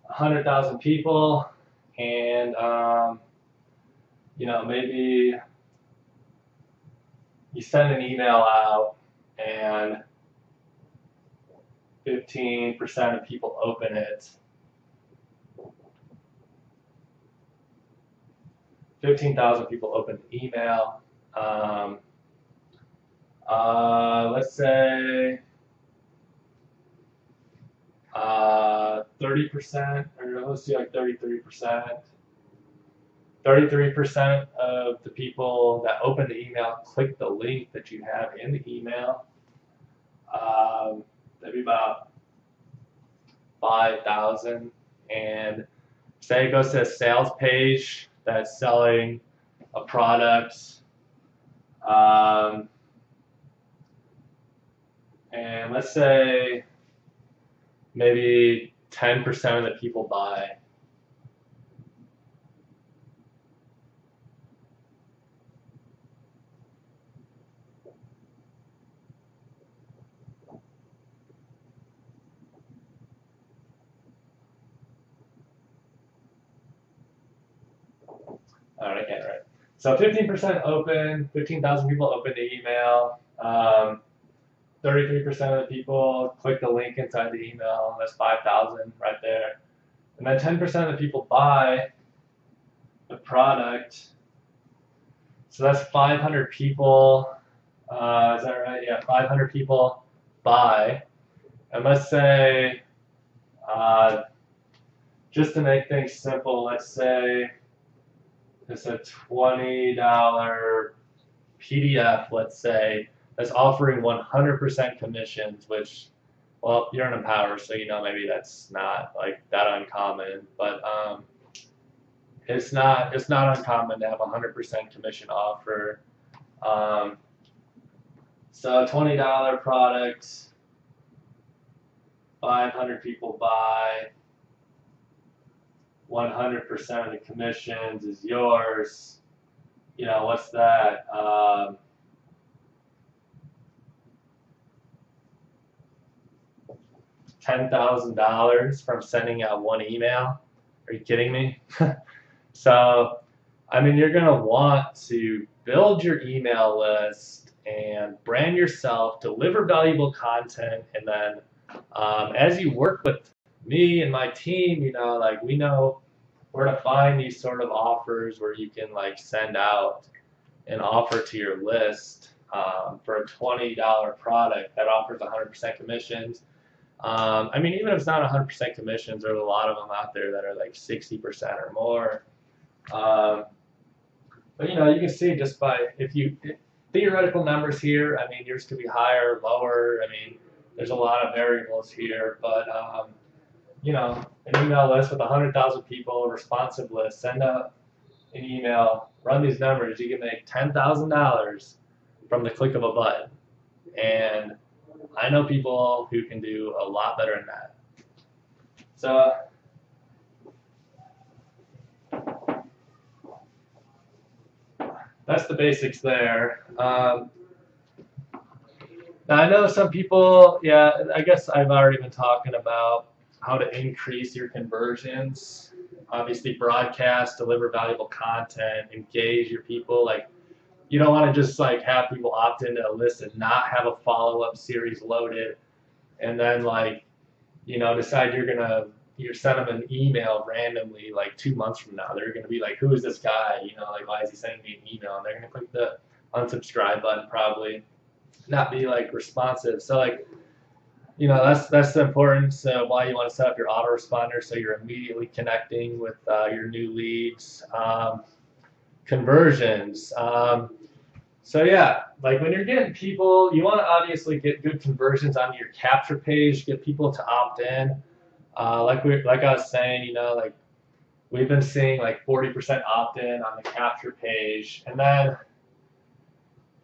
100,000 people and, maybe you send an email out and 15% of people open it. 15,000 people open the email. Let's say 30%, or let's do like 33%. 33% of the people that open the email click the link that you have in the email. That'd be about 5,000. And say it goes to a sales page that's selling a product. And let's say maybe 10% of the people buy. All right, I can't write. So 15% open, 15,000 people open the email. 33% of the people click the link inside the email. That's 5,000 right there. And then 10% of the people buy the product. So that's 500 people. Is that right? Yeah, 500 people buy. And let's say, just to make things simple, let's say it's a $20 PDF, let's say, that's offering 100% commissions, which, well, you're an Empower, so you know maybe that's not like that uncommon, but it's not uncommon to have a 100% commission offer. So $20 product, 500 people buy, 100% of the commissions is yours. You know, what's that? $10,000 from sending out one email. Are you kidding me? So, I mean, you're going to want to build your email list and brand yourself, deliver valuable content, and then as you work with me and my team, you know, like we know where to find these sort of offers where you can like send out an offer to your list for a $20 product that offers 100% commissions. I mean, even if it's not 100% commissions, there's a lot of them out there that are like 60% or more. But you know, you can see just by theoretical numbers here. I mean, yours could be higher, lower. I mean, there's a lot of variables here, but you know, an email list with 100,000 people, a responsive list, send out an email, run these numbers, you can make $10,000 from the click of a button. And I know people who can do a lot better than that. So that's the basics there. Now I know some people, yeah, I guess I've already been talking about how to increase your conversions. Obviously broadcast, deliver valuable content, engage your people. Like, you don't want to just like have people opt into a list and not have a follow-up series loaded, and then like, you know, decide you send them an email randomly like 2 months from now. They're gonna be like, who is this guy? You know, like why is he sending me an email? And they're gonna click the unsubscribe button, probably not be like responsive. So like, you know, that's the importance of why you want to set up your autoresponder so you're immediately connecting with your new leads. Conversions. So yeah, like when you're getting people, you want to obviously get good conversions onto your capture page, get people to opt in. Like I was saying, you know, like we've been seeing like 40% opt in on the capture page, and then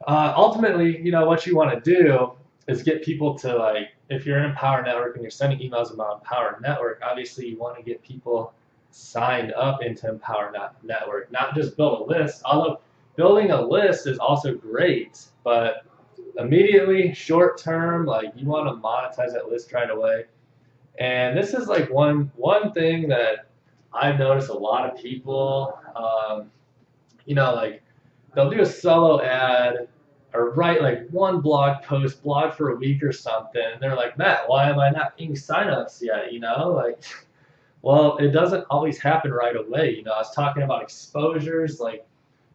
ultimately, you know, what you want to do is get people to like, if you're in Empower Network and you're sending emails about Empower Network, obviously you want to get people signed up into Empower Network, not just build a list. Although building a list is also great, but immediately, short term, like you want to monetize that list right away. And this is like one thing that I've noticed a lot of people, you know, like they'll do a solo ad or write like one blog for a week or something, and they're like, Matt, why am I not getting signups yet? You know, like, well, it doesn't always happen right away. You know, I was talking about exposures, like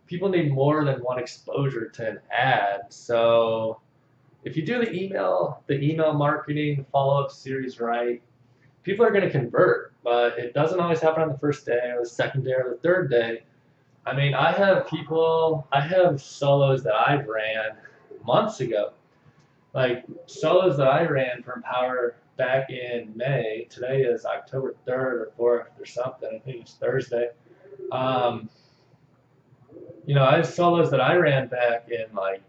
people need more than one exposure to an ad. So if you do the email marketing, the follow-up series right, people are going to convert, but it doesn't always happen on the first day or the second day or the third day. I mean, I have solos that I've ran months ago, like solos that I ran from Power back in May. Today is October 3rd or 4th or something. I think it's Thursday. Um, I have solos that I ran back in like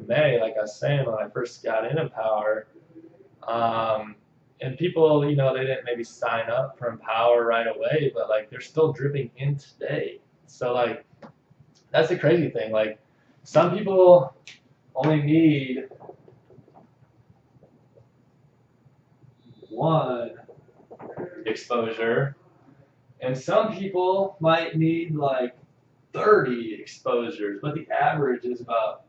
May, like I was saying when I first got into Power. Um, and people, they didn't maybe sign up from Power right away, but like they're still dripping in today. So like that's the crazy thing. Like some people only need one exposure, and some people might need like 30 exposures, but the average is about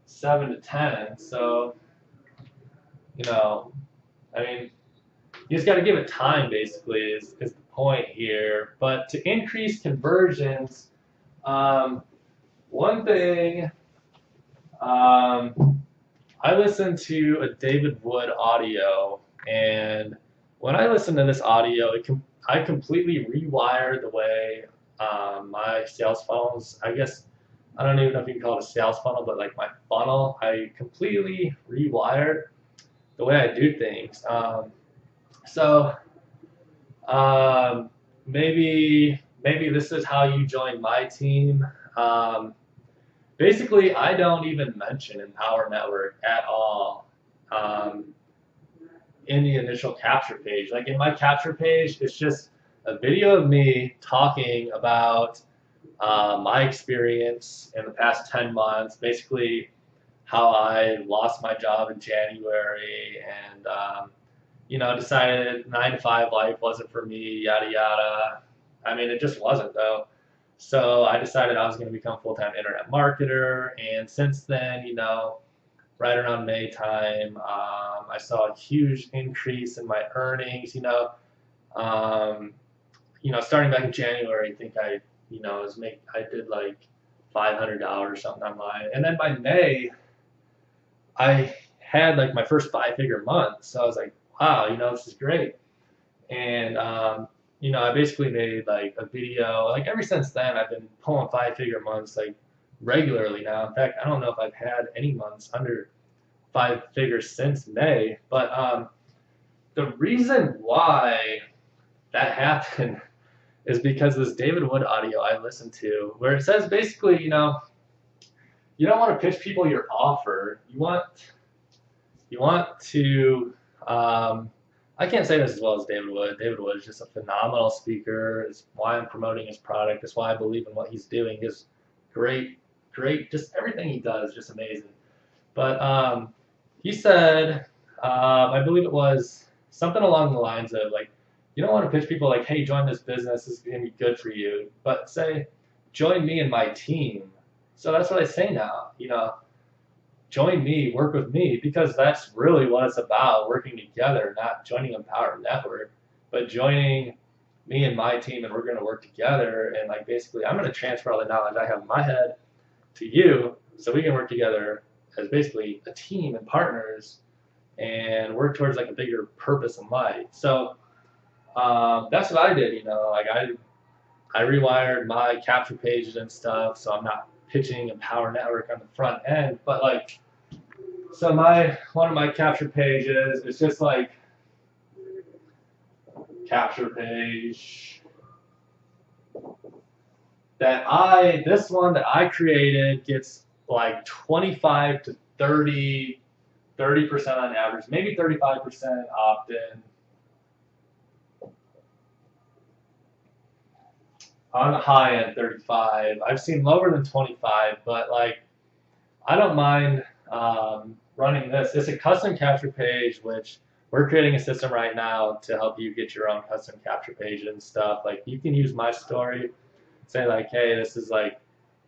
7 to 10. So, I mean, you just got to give it time, basically, is the point here. But to increase conversions, one thing, I listened to a David Wood audio, and when I listened to this audio, I completely rewired the way my sales funnels, I guess, I don't even know if you can call it a sales funnel, but like my funnel, I completely rewired the way I do things. So maybe this is how you join my team. Basically, I don't even mention Empower Network at all in the initial capture page. Like in my capture page, it's just a video of me talking about my experience in the past 10 months, basically how I lost my job in January and decided 9 to 5 life wasn't for me, yada yada. I mean, it just wasn't though. So I decided I was going to become a full-time internet marketer, and since then, right around May time, I saw a huge increase in my earnings. Starting back in January, I think I did like $500 or something online, and then by May, I had like my first 5-figure month. So I was like, wow, this is great. And I basically made like a video. Like ever since then, I've been pulling 5-figure months like regularly now. In fact, I don't know if I've had any months under 5 figures since May. But the reason why that happened is because this David Wood audio I listened to, where it says basically, you don't want to pitch people your offer. You want to. I can't say this as well as David Wood. David Wood is just a phenomenal speaker. It's why I'm promoting his product. It's why I believe in what he's doing. He's great, just everything he does is just amazing. But he said, I believe it was something along the lines of like, you don't want to pitch people like, hey, join this business. This is going to be good for you. But say, join me and my team. So that's what I say now. Join me, work with me, because that's really what it's about, working together, not joining Empower Network, but joining me and my team, and we're going to work together. And like basically, I'm going to transfer all the knowledge I have in my head to you, so we can work together as basically a team and partners, and work towards like a bigger purpose in life. So that's what I did. Like I rewired my capture pages and stuff, so I'm not pitching Empower Network on the front end, but like, so one of my capture pages is just like capture page this one that I created gets like 25 to 30% on average, maybe 35% opt-in. On the high end, 35. I've seen lower than 25, but like, I don't mind running this. It's a custom capture page, which we're creating a system right now to help you get your own custom capture page and stuff. Like you can use my story, say like, hey, this is like,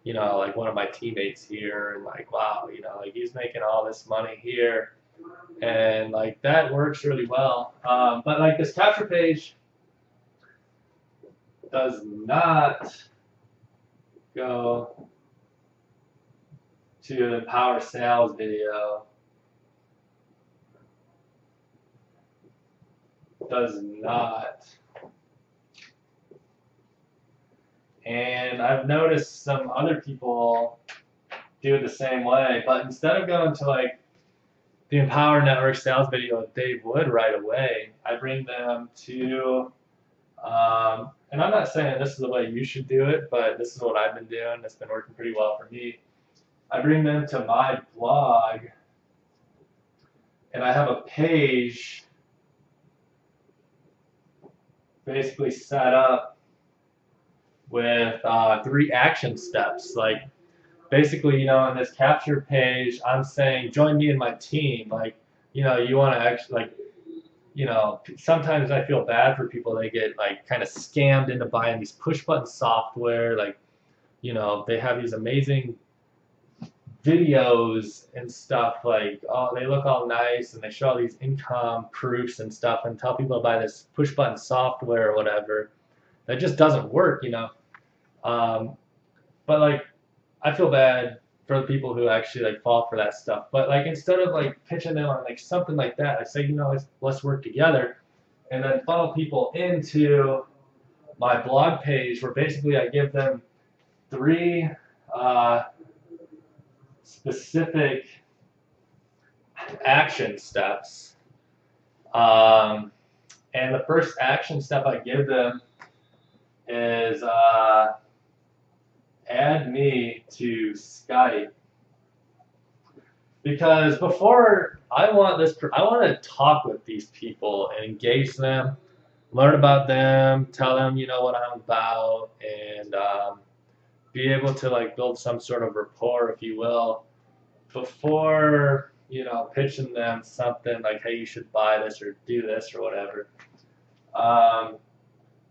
like one of my teammates here, and like, wow, like he's making all this money here, and like that works really well. But like this capture page does not go to the Power Sales video. does not. And I've noticed some other people do it the same way, but instead of going to like the Empower Network sales video with Dave Wood right away, I bring them to, and I'm not saying this is the way you should do it, but this is what I've been doing. It's been working pretty well for me. I bring them to my blog, and I have a page basically set up with 3 action steps. Like basically, in this capture page, I'm saying, join me and my team. Like, you want to actually, like, sometimes I feel bad for people. They get like kind of scammed into buying these push button software. Like, they have these amazing videos and stuff, like, oh, they look all nice and they show all these income proofs and stuff and tell people to buy this push button software or whatever. That just doesn't work. But like, I feel bad for the people who actually like fall for that stuff. But like, instead of like pitching them on like something like that, I say, let's work together, and then funnel people into my blog page where basically I give them 3 specific action steps. And the first action step I give them is add me to Skype. Because before, I want to talk with these people and engage them, learn about them, tell them, what I'm about, and be able to like build some sort of rapport, if you will, before, pitching them something like, hey, you should buy this or do this or whatever.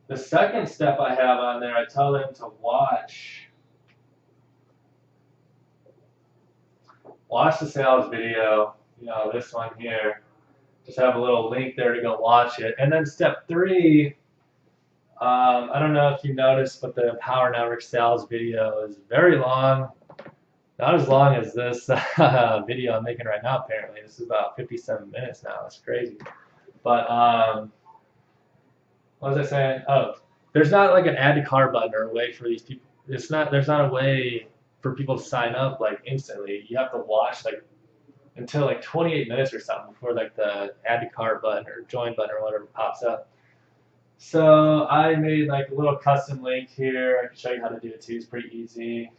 The second step I have on there, I tell them to watch the sales video, this one here. Just have a little link there to go watch it. And then step 3, I don't know if you noticed, but the Empower Network sales video is very long. Not as long as this video I'm making right now, apparently. This is about 57 minutes now. It's crazy. But, what was I saying? Oh, there's not like an add to cart button or a way for these people. There's not a way for people to sign up like instantly. You have to watch like until like 28 minutes or something before like the add to cart button or join button or whatever pops up. So I made like a little custom link here. I can show you how to do it too. It's pretty easy.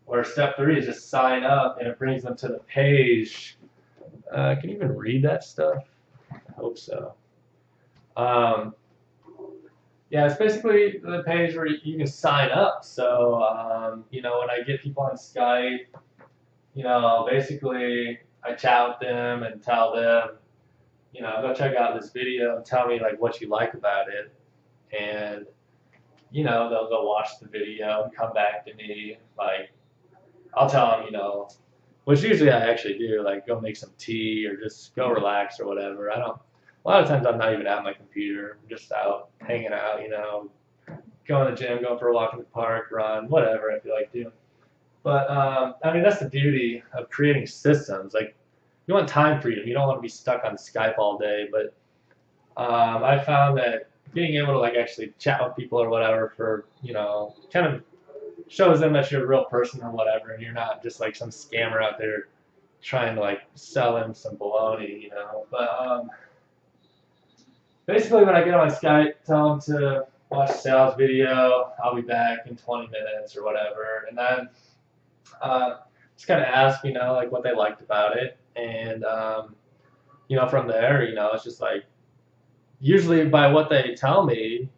Where step 3 is just sign up, and it brings them to the page. Can you even read that stuff? I hope so. Yeah, it's basically the page where you can sign up. So, when I get people on Skype, basically I chat with them and tell them, go check out this video and tell me like what you like about it. And, they'll go watch the video and come back to me. Like, I'll tell them, which usually I actually do, like go make some tea or just go relax or whatever. A lot of times I'm not even at my computer. I'm just out, hanging out, going to the gym, going for a walk in the park, run, whatever I feel like doing. But, that's the beauty of creating systems. Like, you want time freedom. You don't want to be stuck on Skype all day. But I found that being able to, like, actually chat with people or whatever for, kind of shows them that you're a real person or whatever, and you're not just, like, some scammer out there trying to, like, sell them some baloney, But, basically, when I get on Skype, tell them to watch the sales video. I'll be back in 20 minutes or whatever. And then just kind of ask, like what they liked about it. And, from there, it's just like, usually by what they tell me,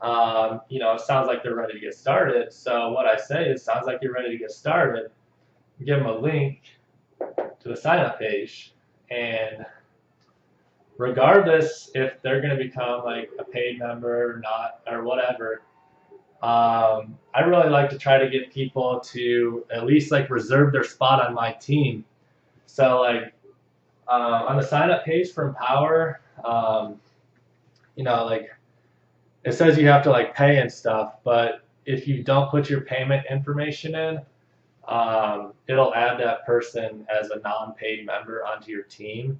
it sounds like they're ready to get started. So what I say is, sounds like you're ready to get started. Give them a link to the sign-up page. And regardless if they're going to become like a paid member or not or whatever, I really like to try to get people to at least like reserve their spot on my team. So like on the sign up page for Empower, like it says you have to like pay and stuff, but if you don't put your payment information in, it'll add that person as a non-paid member onto your team.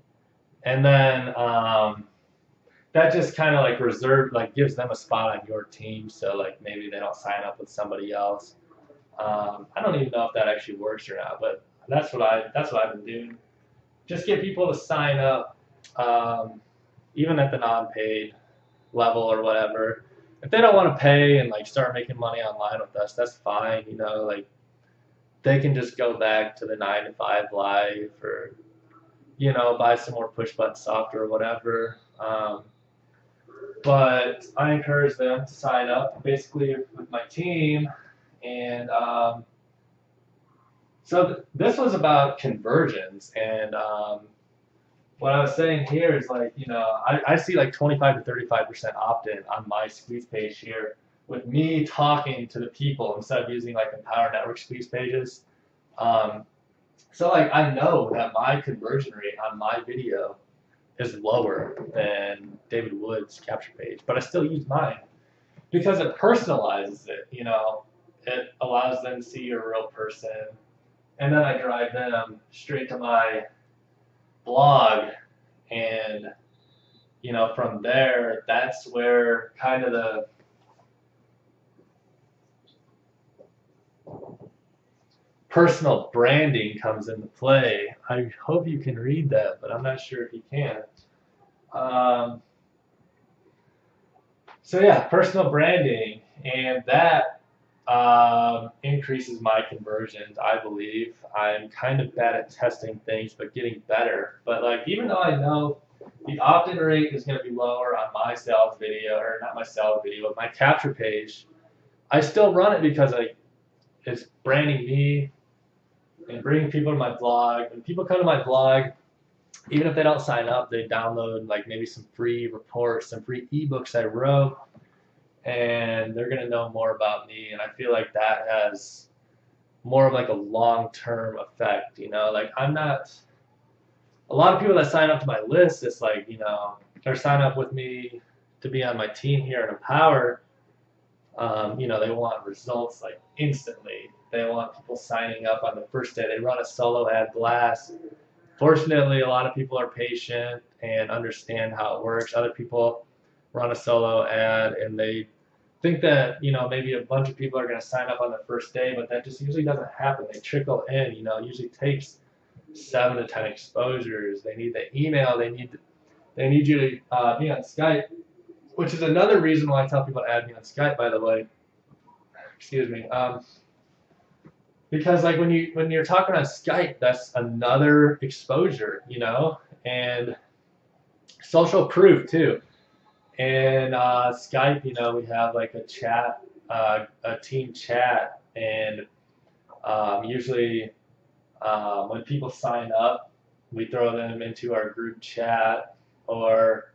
And then that just kind of like gives them a spot on your team. So like maybe they don't sign up with somebody else. I don't even know if that actually works or not, but that's what I've been doing. Just get people to sign up, even at the non-paid level or whatever. If they don't want to pay and like start making money online with us, that's fine. You know, like they can just go back to the 9 to 5 life or buy some more push button software or whatever. But I encourage them to sign up basically with my team. And this was about conversions. And what I was saying here is like, I see like 25 to 35% opt-in on my squeeze page here with me talking to the people instead of using like Empower Network squeeze pages. So like I know that my conversion rate on my video is lower than David Wood's capture page, but I still use mine because it personalizes it. It allows them to see you're a real person, and then I drive them straight to my blog, and from there, that's where kind of the personal branding comes into play. I hope you can read that, but I'm not sure if you can. So yeah, personal branding, and that increases my conversions, I believe. I'm kind of bad at testing things, but getting better. But like, even though I know the opt-in rate is going to be lower on my sales video, or not my sales video, but my capture page, I still run it because it's branding me and bringing people to my blog. When people come to my blog, even if they don't sign up, they download like maybe some free reports, some free ebooks I wrote, and they're gonna know more about me. And I feel like that has more of like a long-term effect. Like I'm not. A lot of people that sign up to my list, it's like or sign up with me to be on my team here at Empower. They want results like instantly. They want people signing up on the first day. They run a solo ad blast. Fortunately, a lot of people are patient and understand how it works. Other people run a solo ad and they think that maybe a bunch of people are going to sign up on the first day, but that just usually doesn't happen. They trickle in. It usually takes 7 to 10 exposures. They need the email. They need you to be on Skype, which is another reason why I tell people to add me on Skype. By the way, excuse me. Because like when you're talking on Skype, that's another exposure, and social proof too. And Skype, we have like a chat, a team chat, and usually when people sign up, we throw them into our group chat, or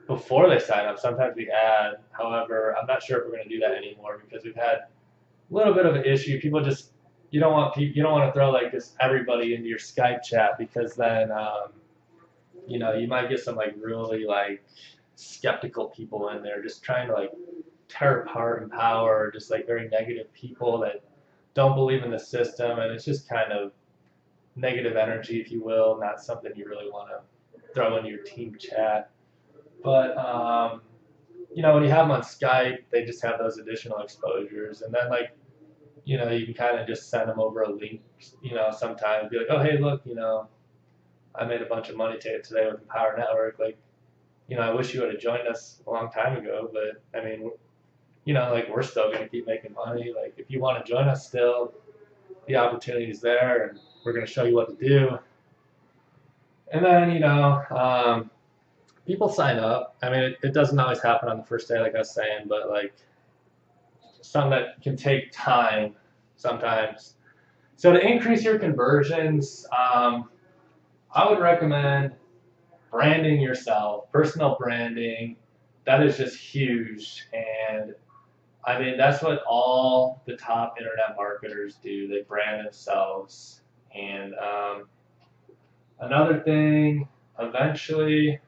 before they sign up, sometimes we add. However, I'm not sure if we're going to do that anymore because we've had a little bit of an issue. People just you don't want to throw like just everybody into your Skype chat, because then you might get some like really like skeptical people in there just trying to like tear apart Empower, just like very negative people that don't believe in the system, and it's just kind of negative energy, if you will, not something you really want to throw into your team chat. But when you have them on Skype, they just have those additional exposures, and then like you can kind of just send them over a link, sometimes be like, oh hey, look, I made a bunch of money today with Empower Network. Like, I wish you would have joined us a long time ago, but I mean, like we're still going to keep making money. Like if you want to join us still, the opportunity is there, and we're going to show you what to do. And then, people sign up. I mean, it doesn't always happen on the first day, like I was saying, but like some that can take time sometimes. So to increase your conversions, I would recommend branding yourself, personal branding. That is just huge. And I mean, that's what all the top internet marketers do. They brand themselves. And another thing, eventually,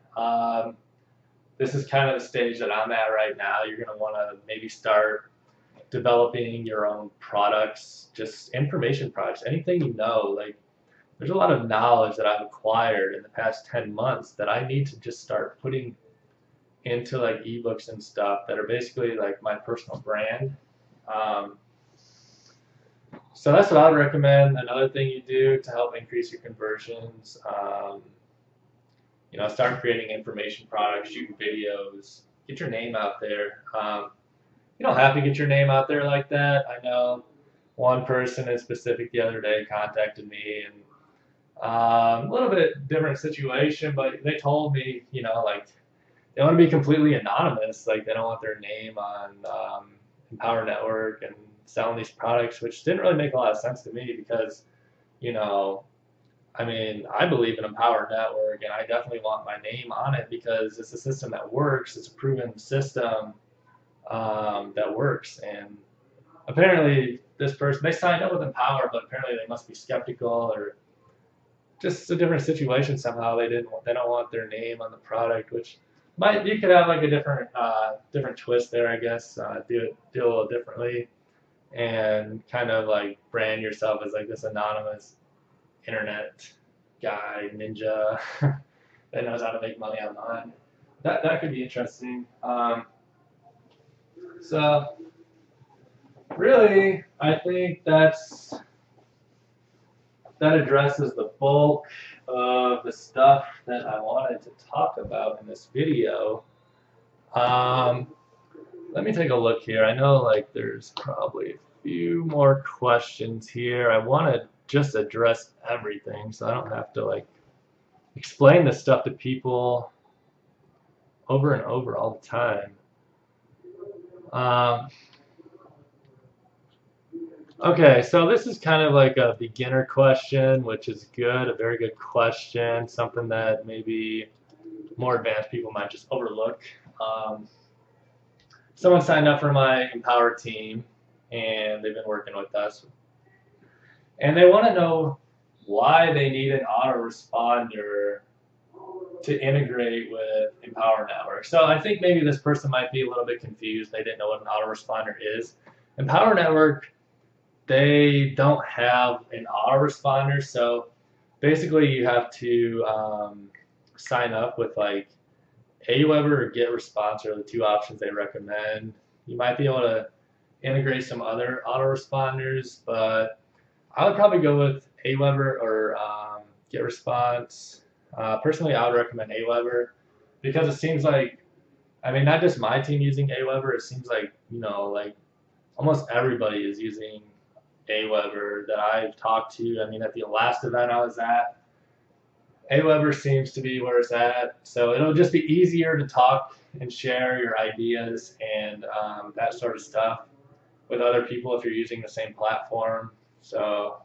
this is kind of the stage that I'm at right now. You're going to want to maybe start developing your own products, just information products, anything like there's a lot of knowledge that I've acquired in the past 10 months that I need to just start putting into like ebooks and stuff that are basically like my personal brand. Um, so that's what I would recommend. Another thing you do to help increase your conversions, start creating information products, shoot videos, get your name out there. You don't have to get your name out there like that. I know one person in specific the other day contacted me, and a little bit different situation, but they told me, like they want to be completely anonymous. Like they don't want their name on Empower Network and selling these products, which didn't really make a lot of sense to me because, I believe in Empower Network and I definitely want my name on it because it's a system that works. It's a proven system that works. And apparently this person, they signed up with Empower, but apparently they must be skeptical or just a different situation somehow. They don't want their name on the product, which you could have like a different twist there, I guess. Do a little differently and kind of like brand yourself as like this anonymous internet guy ninja that knows how to make money online. That could be interesting. So really, I think that addresses the bulk of the stuff that I wanted to talk about in this video. Let me take a look here. I know like there's probably a few more questions here. I want to just address everything so I don't have to like explain this stuff to people over and over all the time. Okay, so this is kind of like a beginner question, which is good, a very good question, something that maybe more advanced people might just overlook. Someone signed up for my Empower team, and they've been working with us. And they want to know why they need an autoresponder to integrate with Empower Network. So I think maybe this person might be a little bit confused. They didn't know what an autoresponder is. Empower Network, they don't have an autoresponder, so basically you have to sign up with like Aweber or GetResponse are the two options they recommend. You might be able to integrate some other autoresponders, but I would probably go with Aweber or GetResponse. Personally, I would recommend Aweber because it seems like, not just my team using Aweber, it seems like, like almost everybody is using Aweber that I've talked to. At the last event I was at, Aweber seems to be where it's at. So it'll just be easier to talk and share your ideas and that sort of stuff with other people if you're using the same platform. So,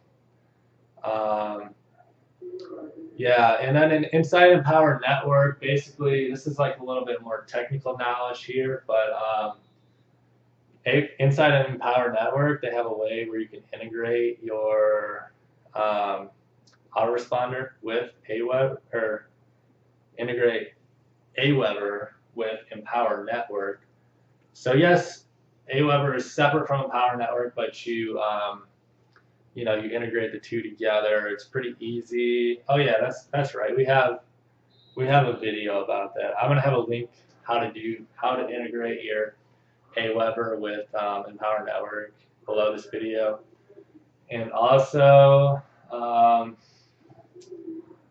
yeah, and then inside Empower Network, basically, this is like a little bit more technical knowledge here, but inside of Empower Network, they have a way where you can integrate your autoresponder with Aweber, or integrate Aweber with Empower Network. So yes, Aweber is separate from Empower Network, but you you integrate the two together. It's pretty easy. Oh yeah, that's right. We have a video about that. I'm gonna have a link how to integrate your Aweber with Empower Network below this video. And also,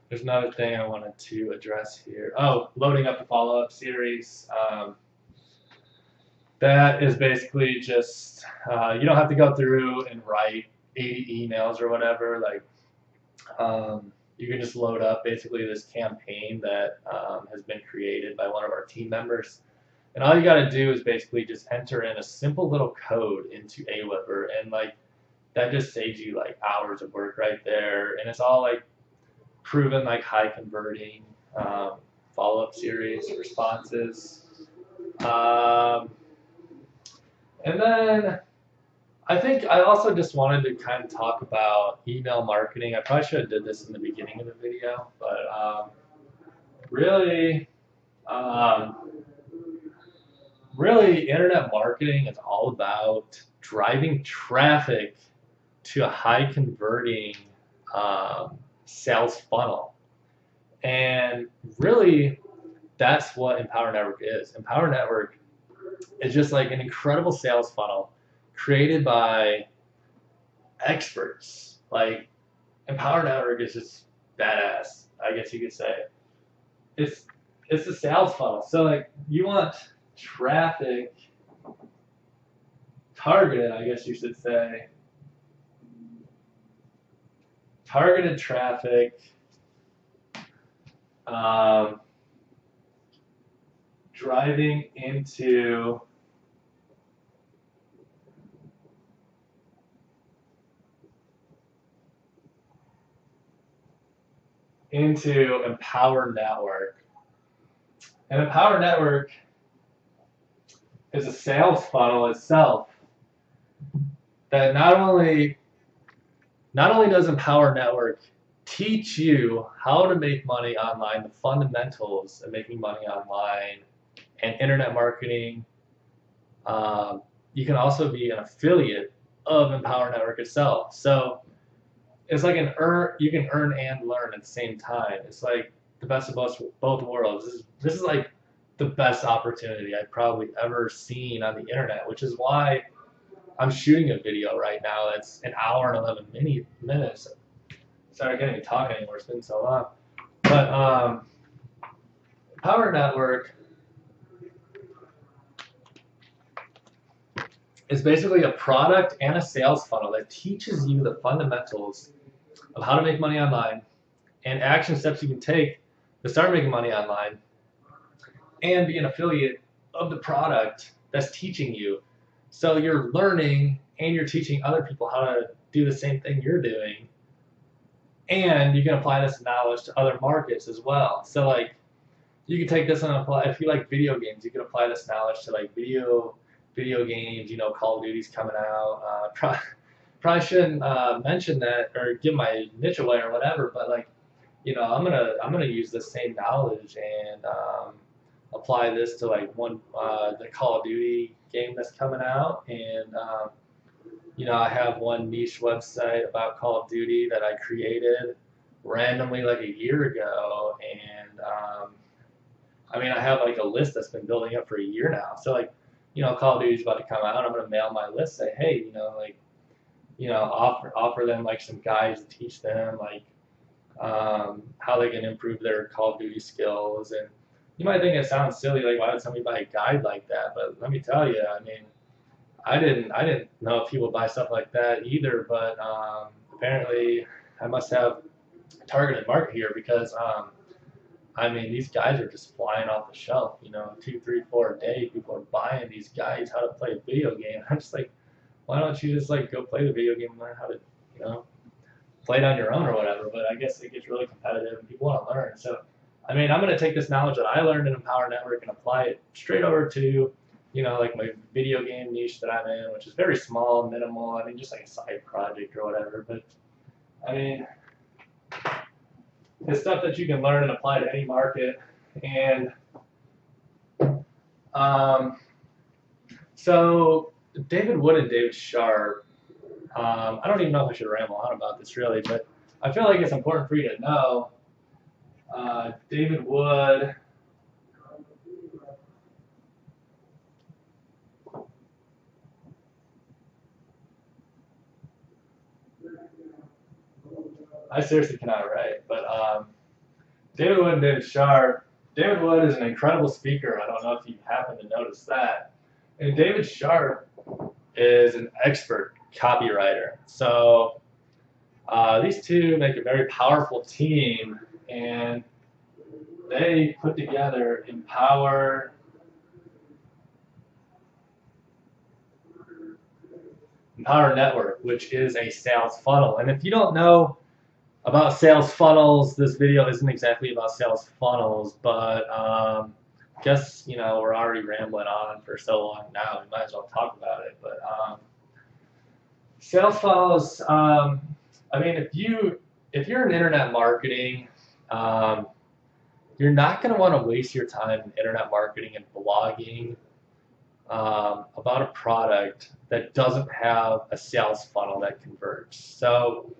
there's another thing I wanted to address here. Oh, loading up the follow-up series. That is basically just, you don't have to go through and write 80 emails or whatever. Like, you can just load up basically this campaign that has been created by one of our team members. And all you got to do is basically just enter in a simple little code into Aweber, and like that just saves you like hours of work right there. And it's all like proven like high converting follow-up series responses. And then I think I also just wanted to kind of talk about email marketing. I probably should have did this in the beginning of the video, but really, internet marketing is all about driving traffic to a high converting sales funnel. And really, that's what Empower Network is. Empower Network is just like an incredible sales funnel created by experts. Like Empower Network is just badass, I guess you could say. It's it's a sales funnel. So like you want traffic targeted, I guess you should say. Targeted traffic, um, driving into Empower Network. And Empower Network is a sales funnel itself that not only does Empower Network teach you how to make money online, the fundamentals of making money online and internet marketing, you can also be an affiliate of Empower Network itself. So it's like you can earn and learn at the same time. It's like the best of both worlds. This is like the best opportunity I've probably ever seen on the internet, which is why I'm shooting a video right now that's an hour and 11 minutes. Sorry, I can't even talk anymore. It's been so long. But Power Network is basically a product and a sales funnel that teaches you the fundamentals of how to make money online and action steps you can take to start making money online and be an affiliate of the product that's teaching you. So you're learning and you're teaching other people how to do the same thing you're doing. And you can apply this knowledge to other markets as well. So like you can take this and apply, if you like video games, you can apply this knowledge to like video games, Call of Duty's coming out. Probably shouldn't mention that or give my niche away or whatever, but like, I'm gonna use the same knowledge and apply this to like the Call of Duty game that's coming out, and I have one niche website about Call of Duty that I created randomly like a year ago, and I have like a list that's been building up for a year now. So like, Call of Duty's about to come out. I'm gonna mail my list, say, hey, offer them like some guides to teach them like how they can improve their Call of Duty skills. And you might think it sounds silly, like why would somebody buy a guide like that? But let me tell you, I didn't know if people buy stuff like that either. But apparently, I must have a targeted market here because these guides are just flying off the shelf. 2, 3, 4 a day. People are buying these guides how to play a video game. I'm just like, why don't you just like go play the video game and learn how to, play it on your own or whatever? But I guess it gets really competitive and people want to learn. So, I'm going to take this knowledge that I learned in Empower Network and apply it straight over to, like my video game niche that I'm in, which is very small, minimal. Just like a side project or whatever. But it's stuff that you can learn and apply to any market. And so David Wood and David Sharp, I don't even know if I should ramble on about this really, but I feel like it's important for you to know. David Wood, I seriously cannot write, but David Wood and David Sharp. David Wood is an incredible speaker. I don't know if you happen to notice that. And David Sharp is an expert copywriter. So these two make a very powerful team, and they put together Empower Network, which is a sales funnel. And if you don't know about sales funnels, this video isn't exactly about sales funnels, but guess we're already rambling on for so long now. We might as well talk about it. But sales funnels. If you're in internet marketing, you're not going to want to waste your time in internet marketing and blogging about a product that doesn't have a sales funnel that converts. So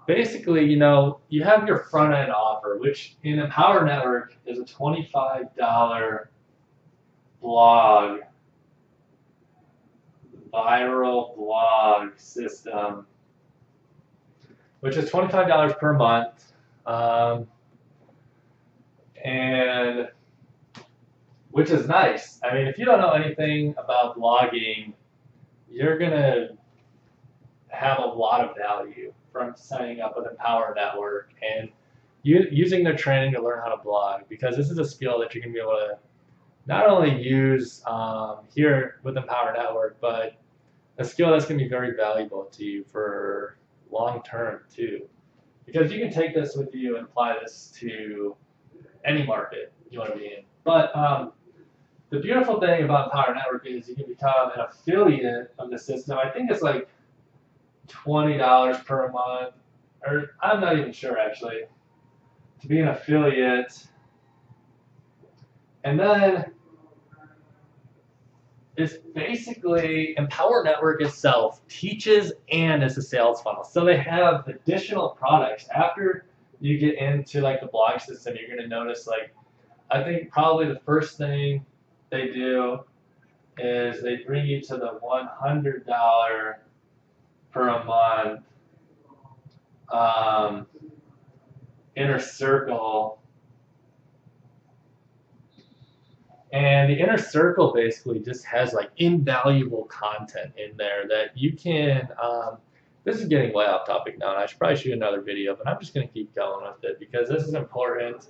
basically, you have your front end offer, which in Empower Network is a $25 blog, viral blog system, which is $25 per month. And which is nice. I mean, if you don't know anything about blogging, you're going to have a lot of value from signing up with Empower Network and using their training to learn how to blog, because this is a skill that you're going to be able to not only use here with Empower Network, but a skill that's going to be very valuable to you for long term too. Because you can take this with you and apply this to any market you want to be in. But the beautiful thing about Empower Network is you can become an affiliate of the system. I think it's like $20 per month, or I'm not even sure actually, to be an affiliate. And then it's basically Empower Network itself teaches and is a sales funnel. So they have additional products. After you get into like the blog system, you're going to notice, like, I think probably the first thing they do is they bring you to the $100 per month Inner Circle. And the Inner Circle basically just has like invaluable content in there that you can, this is getting way off topic now, and I should probably shoot another video, but I'm just going to keep going with it because this is important,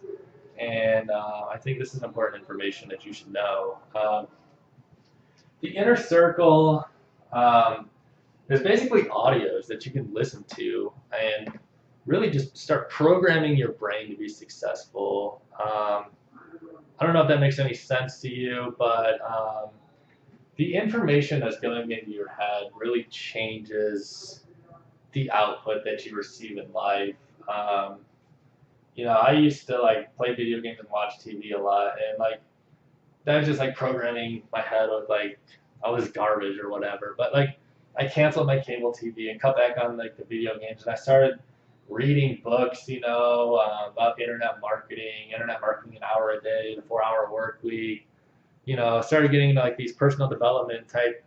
and I think this is important information that you should know. The Inner Circle is basically audios that you can listen to and really just start programming your brain to be successful. I don't know if that makes any sense to you, but the information that's going into your head really changes the output that you receive in life. I used to like play video games and watch TV a lot, and like that was just like programming my head with like I was garbage or whatever. But like I canceled my cable TV and cut back on like the video games, and I started reading books, about internet marketing an hour a day, the 4-hour work week. Started getting into like these personal development type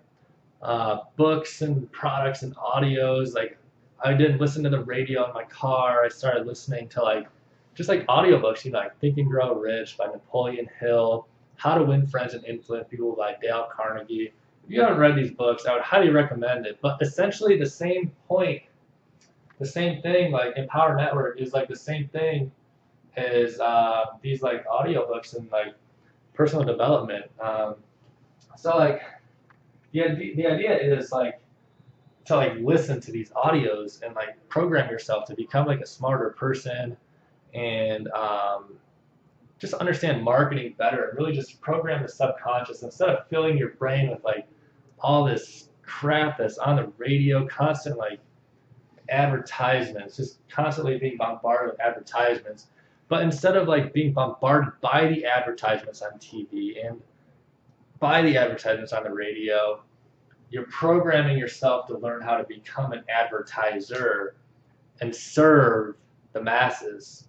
books and products and audios. Like I didn't listen to the radio in my car. I started listening to just audiobooks, like Think and Grow Rich by Napoleon Hill, How to Win Friends and Influence People by Dale Carnegie. If you haven't read these books, I would highly recommend it. But essentially the same point, the same thing, like Empower Network is like the same thing as these like audiobooks and like personal development. So like the idea is like to like listen to these audios and like program yourself to become like a smarter person and just understand marketing better and really just program the subconscious instead of filling your brain with like all this crap that's on the radio, constant like advertisements, just constantly being bombarded with advertisements. But instead of like being bombarded by the advertisements on TV and by the advertisements on the radio, you're programming yourself to learn how to become an advertiser and serve the masses.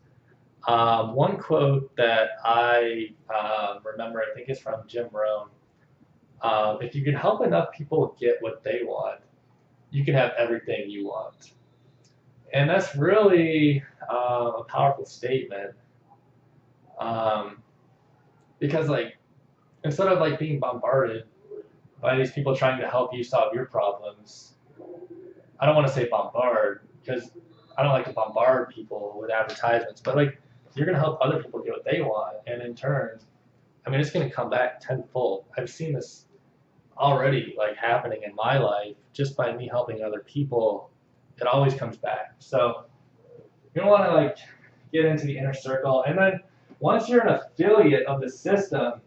One quote that I remember, I think it's from Jim Rohn. If you can help enough people get what they want, you can have everything you want. And that's really a powerful statement, because like instead of like being bombarded by these people trying to help you solve your problems, I don't want to say bombard because I don't like to bombard people with advertisements, but like you're going to help other people get what they want, and in turn, I mean, it's going to come back tenfold. I've seen this already like happening in my life just by me helping other people. It always comes back. So you're going to want to like get into the Inner Circle, and then once you're an affiliate of the system,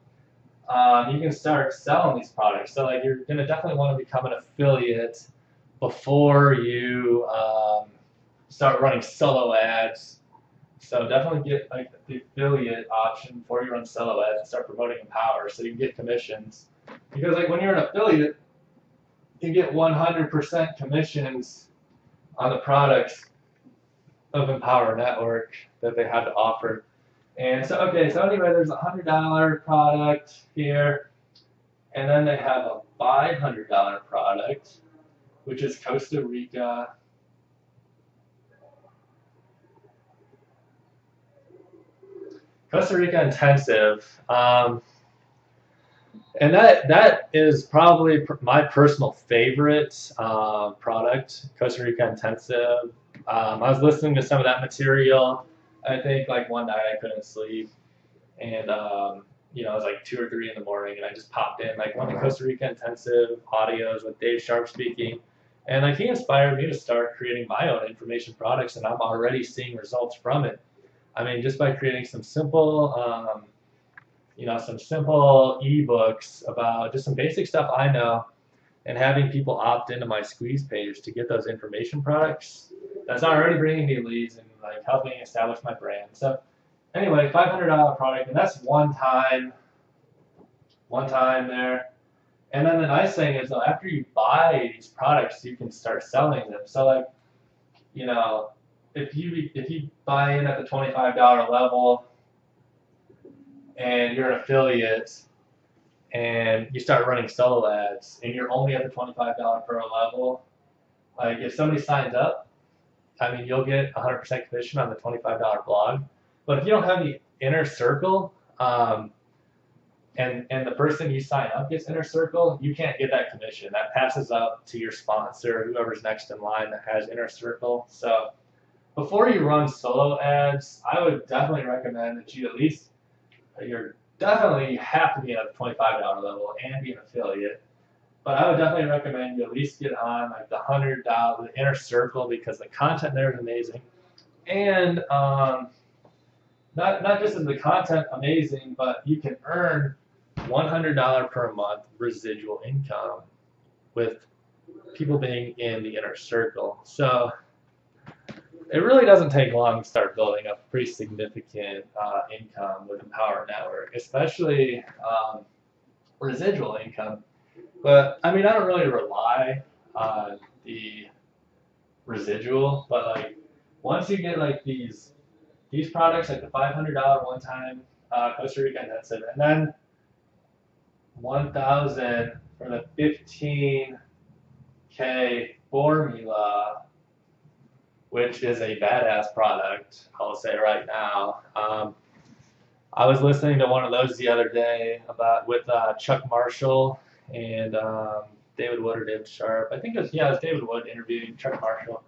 you can start selling these products. So like you're going to definitely want to become an affiliate before you start running solo ads. So definitely get like the affiliate option before you run solo ads and start promoting Empower so you can get commissions. Because like when you're an affiliate, you get 100% commissions on the products of Empower Network that they had to offer. And so, okay, so anyway, there's a $100 product here, and then they have a $500 product, which is Costa Rica. Costa Rica Intensive. And that is probably my personal favorite product, Costa Rica Intensive. I was listening to some of that material. I think like one night I couldn't sleep, and it was like 2 or 3 in the morning, and I just popped in like one of the Costa Rica Intensive audios with Dave Sharp speaking, and like he inspired me to start creating my own information products, and I'm already seeing results from it. I mean, just by creating some simple ebooks about just some basic stuff I know, and having people opt into my squeeze page to get those information products, that's already bringing me leads and like helping establish my brand. So anyway, $500 product, and that's one time there. And then the nice thing is, though, after you buy these products, you can start selling them. So like, if you buy in at the $25 level, and you're an affiliate, and you start running solo ads, and you're only at the $25 per level, like if somebody signs up, I mean, you'll get 100% commission on the $25 blog. But if you don't have the inner circle, and the person you sign up gets inner circle, you can't get that commission. That passes up to your sponsor, whoever's next in line that has inner circle. So before you run solo ads, I would definitely recommend that you definitely have to be at the $25 level and be an affiliate. But I would definitely recommend you at least get on like the $100, the inner circle, because the content there is amazing. And not just is the content amazing, but you can earn $100 per month residual income with people being in the inner circle. So it really doesn't take long to start building up pretty significant income with Empower Network, especially residual income. But I mean, I don't really rely on the residual, but like once you get like these products, like the $500 one-time Costa Rica Intensive, and then 1,000 for the 15K formula, which is a badass product, I'll say right now. I was listening to one of those the other day with Chuck Marshall and David Wood or David Sharp. I think it was David Wood interviewing Chuck Marshall.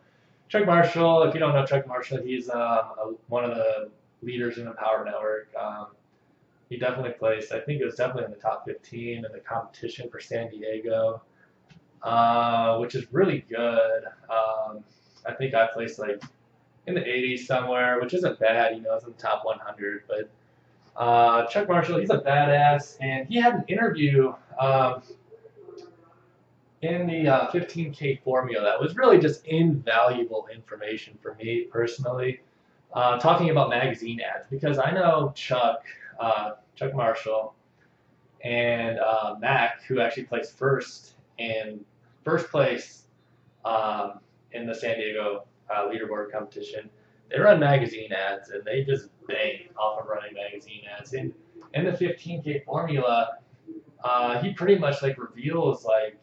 Chuck Marshall, if you don't know Chuck Marshall, he's one of the leaders in the Empower Network. He definitely placed, I think it was definitely in the top 15 in the competition for San Diego, which is really good. I think I placed like in the 80s somewhere, which isn't bad, it's in the top 100. But Chuck Marshall, he's a badass, and he had an interview in the 15K formula that was really just invaluable information for me personally, talking about magazine ads, because I know Chuck Marshall and Mac, who actually placed first place in the San Diego leaderboard competition. They run magazine ads, and they just bank off of running magazine ads. In the 15K formula, he pretty much like reveals like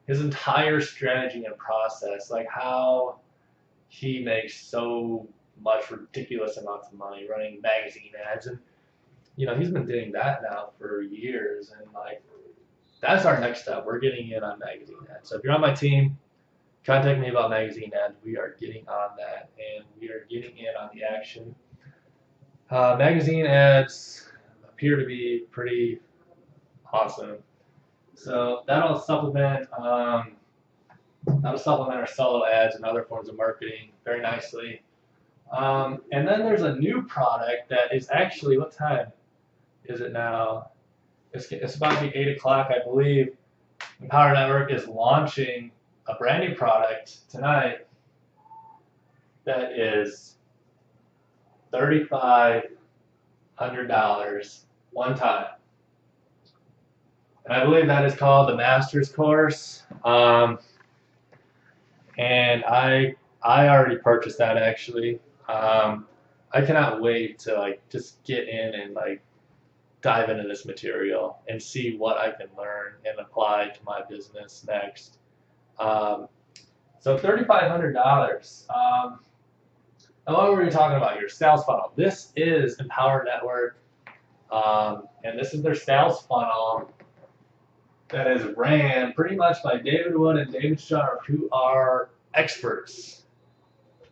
his entire strategy and process, like how he makes so much ridiculous amounts of money running magazine ads. And he's been doing that now for years, and like that's our next step. We're getting in on magazine ads. So if you're on my team, contact me about magazine ads. We are getting on that, and we are getting in on the action. Magazine ads appear to be pretty awesome. So that'll supplement our solo ads and other forms of marketing very nicely. And then there's a new product that is actually, what time is it now? It's about to be 8 o'clock, I believe. Empower Network is launching a brand new product tonight that is $3,500 one time. And I believe that is called the Master's Course. And I already purchased that actually. I cannot wait to like just get in and like dive into this material and see what I can learn and apply to my business next. Um, so $3,500. And what were we talking about here? Sales funnel. This is Empower Network, and this is their sales funnel that is ran pretty much by David Wood and David Sharp, who are experts.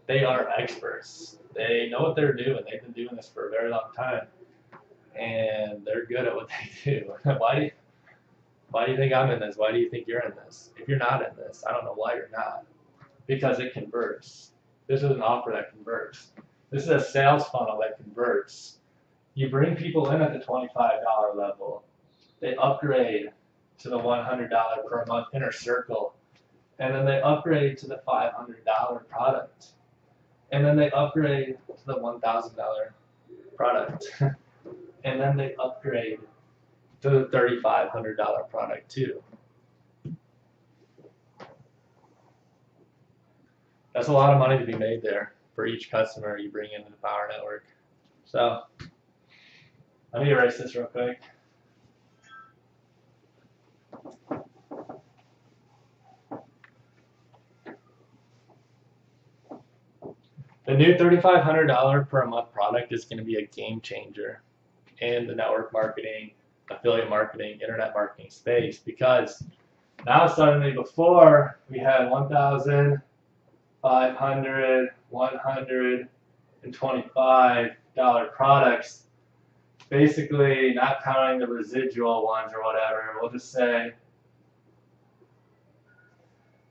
They are experts. They know what they're doing. They've been doing this for a very long time, and they're good at what they do. Why do you think I'm in this? Why do you think you're in this? If you're not in this, I don't know why you're not. Because it converts. This is an offer that converts. This is a sales funnel that converts. You bring people in at the $25 level. They upgrade to the $100 per month inner circle. And then they upgrade to the $500 product. And then they upgrade to the $1,000 product. And then they upgrade to the $3,500 product too. That's a lot of money to be made there for each customer you bring into the Power Network. So let me erase this real quick. The new $3,500 per month product is going to be a game changer in the network marketing, affiliate marketing, internet marketing space, because now suddenly before we had 1,000, 500, 125 products, basically not counting the residual ones or whatever. We'll just say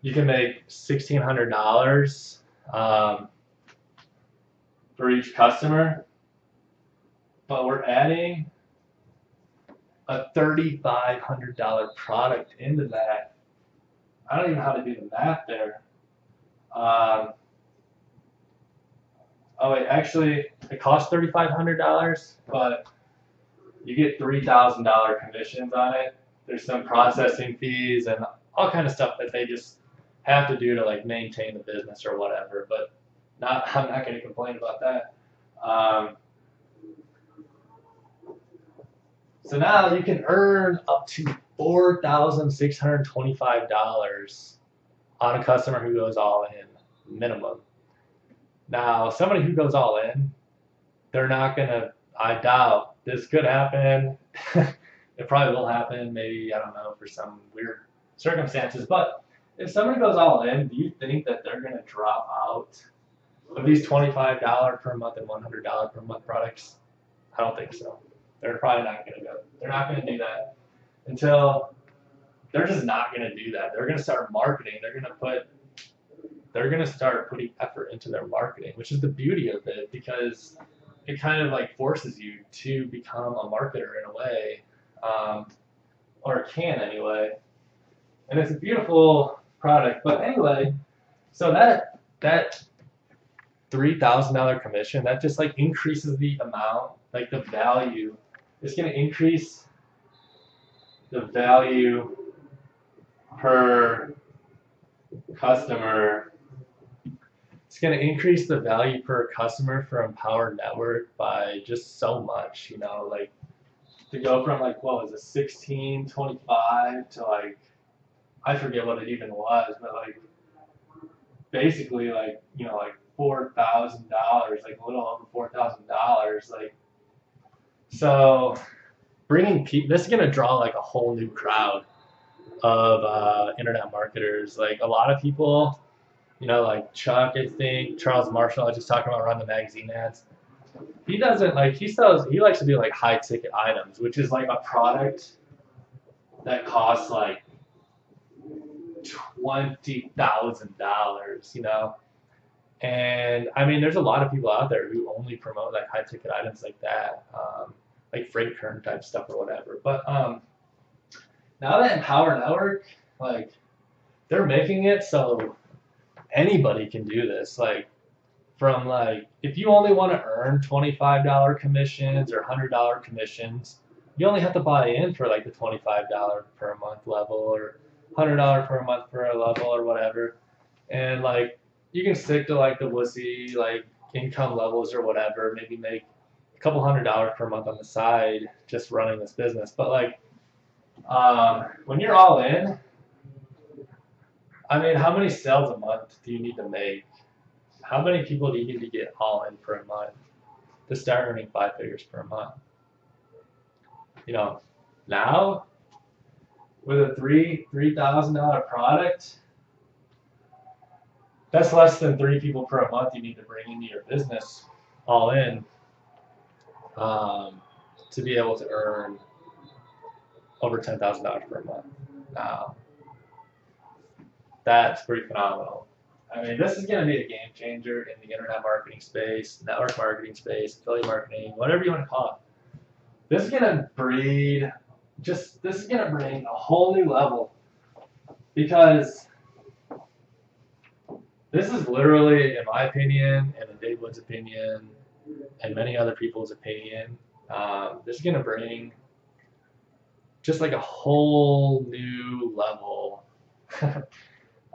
you can make $1,600 for each customer, but we're adding a $3,500 product into that. I don't even know how to do the math there. Oh wait, actually, it costs $3,500, but you get $3,000 commissions on it. There's some processing fees and all kind of stuff that they just have to do to like maintain the business or whatever. But I'm not going to complain about that. So now you can earn up to $4,625 on a customer who goes all in, minimum. Now, somebody who goes all in, they're not going to, I doubt, this could happen. It probably will happen, maybe, I don't know, for some weird circumstances. But if somebody goes all in, do you think that they're going to drop out of these $25 per month and $100 per month products? I don't think so. They're probably not going to go. They're not going to do that until they're just not going to do that. They're going to start marketing. They're going to start putting effort into their marketing, which is the beauty of it, because it kind of like forces you to become a marketer in a way, or it can anyway. And it's a beautiful product. But anyway, so that $3,000 commission, that just like increases the amount, like the value. It's going to increase the value per customer. It's going to increase the value per customer for Empower Network by just so much, you know, like to go from like, what was it, 1625 to like, I forget what it even was, but like basically like, you know, like $4,000, like a little over $4,000, like, so bringing people, this is going to draw like a whole new crowd of internet marketers. Like a lot of people, you know, like Chuck, I think, Charles Marshall, I was just talking about running the magazine ads. He doesn't like, he likes to do like high ticket items, which is like a product that costs like $20,000, you know? And I mean, there's a lot of people out there who only promote like high ticket items like that, like freight current type stuff or whatever. But now that Empower Network, like they're making it so anybody can do this. Like from like, if you only want to earn $25 commissions or $100 commissions, you only have to buy in for like the $25 per month level or $100 per month per level or whatever. And like, you can stick to like the wussy, like income levels or whatever, maybe make a couple $100s per month on the side just running this business. But like, when you're all in, I mean, how many sales a month do you need to make? How many people do you need to get all in for a month to start earning 5 figures per month? You know, now with a $3,000 product, that's less than 3 people per month you need to bring into your business all in to be able to earn over $10,000 per month. Now, that's pretty phenomenal. I mean, this is going to be a game changer in the internet marketing space, network marketing space, affiliate marketing, whatever you want to call it. This is going to breed, this is going to bring a whole new level, because this is literally, in my opinion, and in Dave Wood's opinion, and many other people's opinion, this is going to bring just like a whole new level.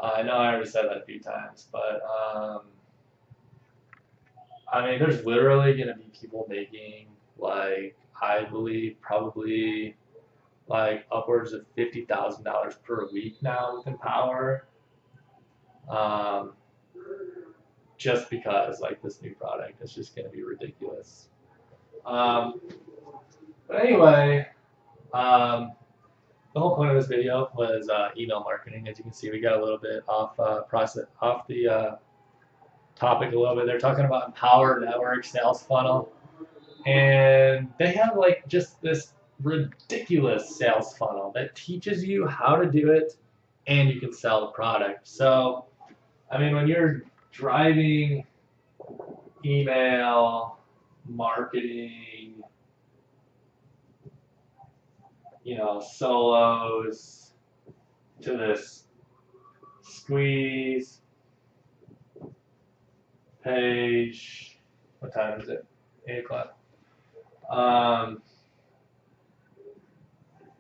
I know I already said that a few times, but I mean, there's literally going to be people making, like, I believe probably like upwards of $50,000 per week now with Empower. Just because like this new product is just going to be ridiculous. But anyway, the whole point of this video was email marketing. As you can see, we got a little bit off the topic a little bit. They're talking about Empower Network Sales Funnel, and they have like just this ridiculous sales funnel that teaches you how to do it, and you can sell the product. So, I mean, when you're driving email marketing, you know, solos to this squeeze page. What time is it? 8 o'clock.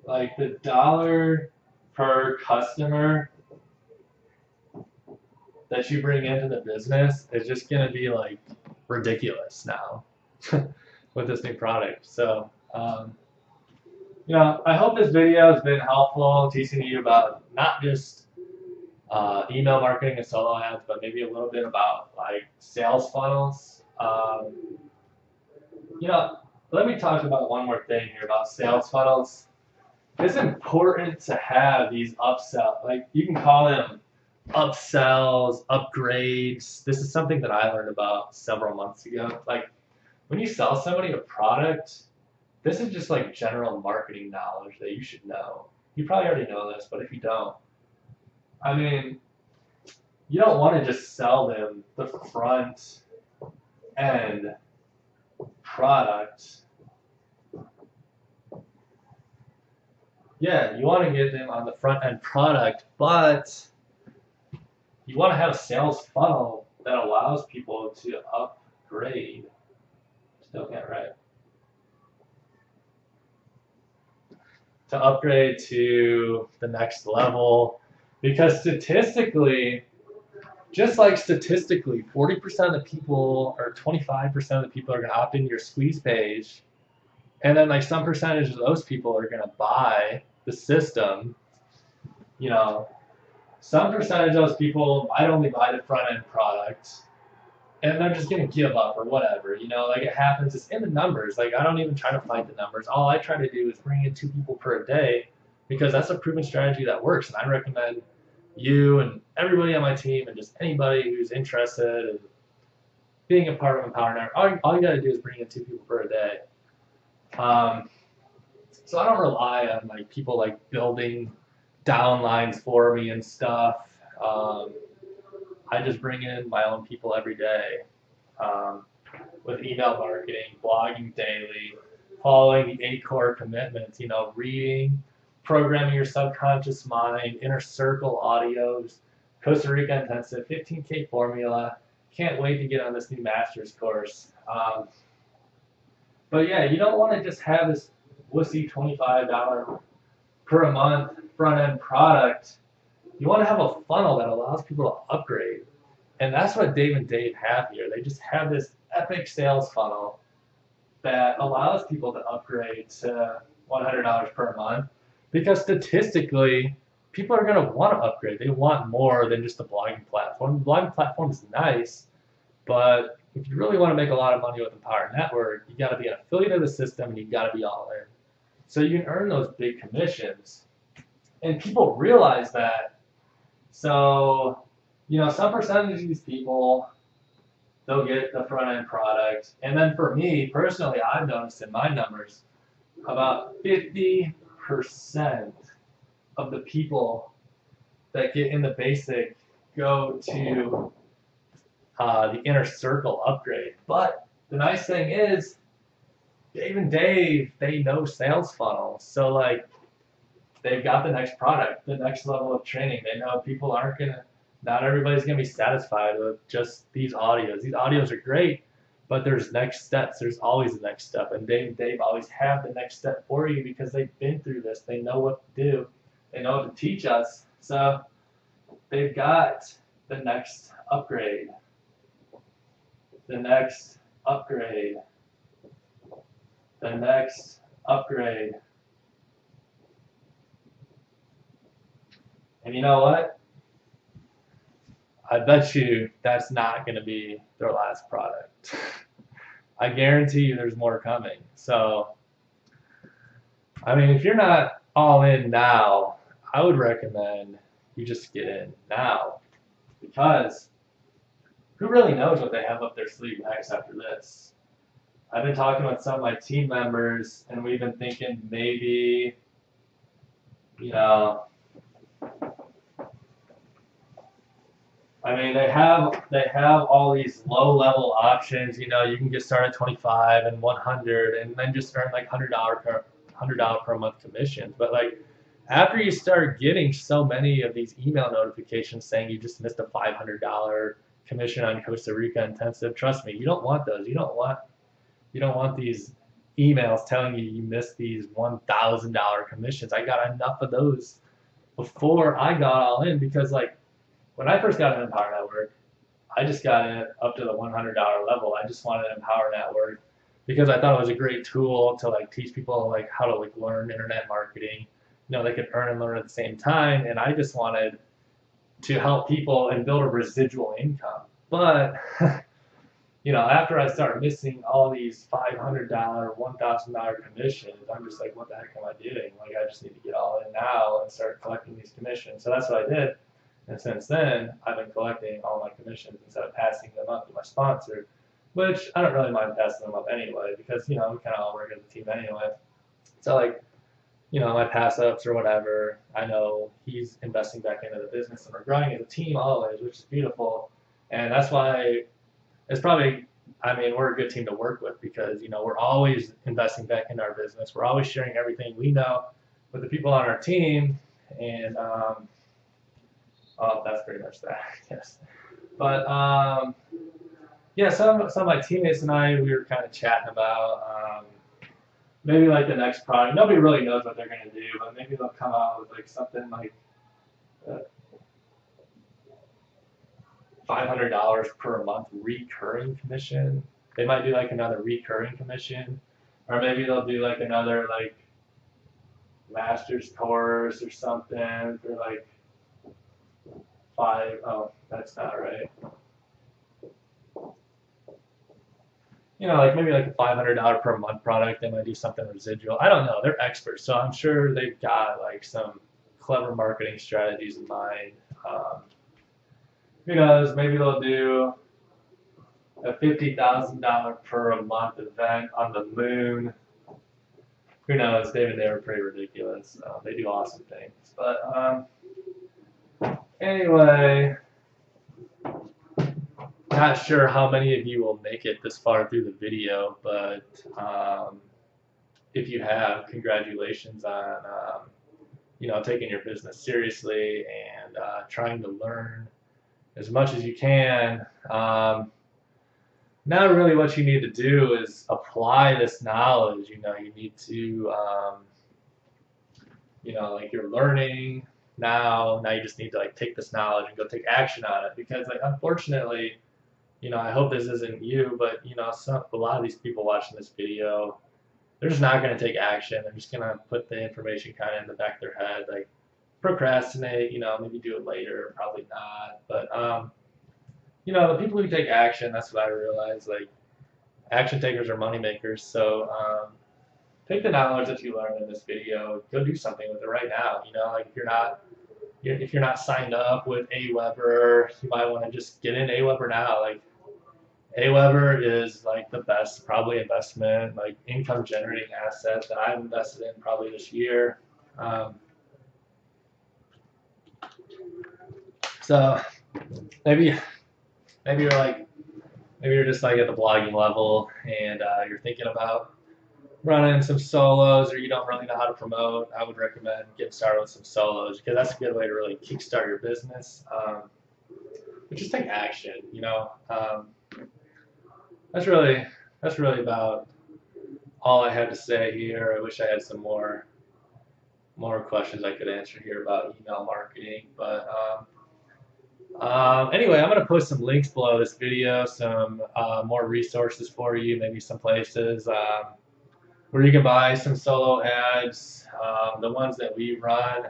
Like the dollar per customer that you bring into the business is just going to be like ridiculous now with this new product. So, you know, I hope this video has been helpful teaching you about not just email marketing and solo ads, but maybe a little bit about like sales funnels. You know, let me talk about one more thing here about sales funnels. It's important to have these upsell, like you can call them upsells, upgrades. This is something that I learned about several months ago. Like when you sell somebody a product, this is just like general marketing knowledge that you should know. You probably already know this, but if you don't, I mean, you don't want to just sell them the front end product. Yeah, you want to get them on the front end product, but you want to have a sales funnel that allows people to upgrade. Still can't write. To upgrade to the next level, because statistically, just like statistically, 40% of the people or 25% of the people are going to opt into your squeeze page, and then like some percentage of those people are going to buy the system. You know, some percentage of those people might only buy the front end product, and they're just going to give up or whatever. You know, like it happens. It's in the numbers. Like I don't even try to fight the numbers. All I try to do is bring in 2 people per day, because that's a proven strategy that works. And I recommend you and everybody on my team and just anybody who's interested in being a part of Empower Network, all you got to do is bring in 2 people per day. So I don't rely on like people like building downlines for me and stuff. I just bring in my own people every day with email marketing, blogging daily, following the 8 core commitments, you know, reading, programming your subconscious mind, inner circle audios, Costa Rica intensive, 15K formula. Can't wait to get on this new master's course. But yeah, you don't want to just have this wussy $25 per month front end product. You want to have a funnel that allows people to upgrade. And that's what Dave and Dave have here. They just have this epic sales funnel that allows people to upgrade to $100 per month because statistically, people are going to want to upgrade. They want more than just the blogging platform. The blogging platform is nice, but if you really want to make a lot of money with Empower Network, you got to be an affiliate of the system and you got to be all in. So you can earn those big commissions. And people realize that. So, some percentage of these people, they'll get the front end product. And then for me, personally, I've noticed in my numbers, about 50% of the people that get in the basic go to the inner circle upgrade. But the nice thing is, Dave and Dave, they know sales funnels. So they've got the next product, the next level of training. They know people not everybody's gonna be satisfied with just these audios. These audios are great, but there's next steps. There's always a next step. And Dave and Dave always have the next step for you because they've been through this. They know what to do. They know what to teach us. So they've got the next upgrade. The next upgrade. The next upgrade. And you know what? I bet you that's not going to be their last product. I guarantee you there's more coming. So, if you're not all in now, I would recommend you just get in now. Because who really knows what they have up their sleeve next after this? I've been talking with some of my team members, and we've been thinking maybe, they have all these low-level options. You can get started at 25 and 100, and then just earn like $100 per month commissions. But after you start getting so many of these email notifications saying you just missed a $500 commission on Costa Rica intensive, trust me, you don't want those. You don't want these emails telling you missed these $1,000 commissions. I got enough of those before I got all in because when I first got an Empower Network, I just got it up to the $100 level. I just wanted an Empower Network because I thought it was a great tool to teach people how to learn internet marketing. They could earn and learn at the same time, and I just wanted to help people and build a residual income. But after I started missing all these $500, $1,000 commissions, I'm just what the heck am I doing? I just need to get all in now and start collecting these commissions. So that's what I did. And since then, I've been collecting all my commissions instead of passing them up to my sponsor, which I don't really mind passing them up anyway because, we kind of all work as a team anyway. So my pass ups or whatever, I know he's investing back into the business and we're growing as a team always, which is beautiful. And that's why it's probably, we're a good team to work with because, we're always investing back into our business. We're always sharing everything we know with the people on our team. And, that's pretty much that, yes. But, some of my teammates and I, we were kind of chatting about maybe the next product. Nobody really knows what they're going to do, but maybe they'll come out with something $500 per month recurring commission. They might do another recurring commission, or maybe they'll do another master's course or something for oh, that's not right. Maybe a $500 per month product. They might do something residual. I don't know. They're experts, so I'm sure they've got some clever marketing strategies in mind. Who knows? Maybe they'll do a $50,000 per month event on the moon. Who knows? Dave and Dave are pretty ridiculous. They do awesome things. But anyway, not sure how many of you will make it this far through the video, but if you have, congratulations on taking your business seriously and trying to learn as much as you can. Now really what you need to do is apply this knowledge. You need to, you're learning, Now you just need to like take this knowledge and go take action on it, because like unfortunately, I hope this isn't you, but a lot of these people watching this video, they're just not going to take action. They're just going to put the information kind of in the back of their head, like procrastinate, maybe do it later, probably not. But the people who take action, that's what I realize. Like, action takers are money makers. So take the knowledge that you learned in this video, go do something with it right now. Like if you're not signed up with Aweber, you might want to just get in Aweber now. Like, Aweber is like the best probably investment, like income generating asset that I've invested in probably this year. So maybe you're just like at the blogging level, and you're thinking about running some solos, or you don't really know how to promote. I would recommend getting started with some solos, because that's a good way to really kickstart your business. But just take action. That's really about all I had to say here. I wish I had some more questions I could answer here about email marketing, but anyway, I'm going to post some links below this video, some more resources for you, maybe some places where you can buy some solo ads. The ones that we run,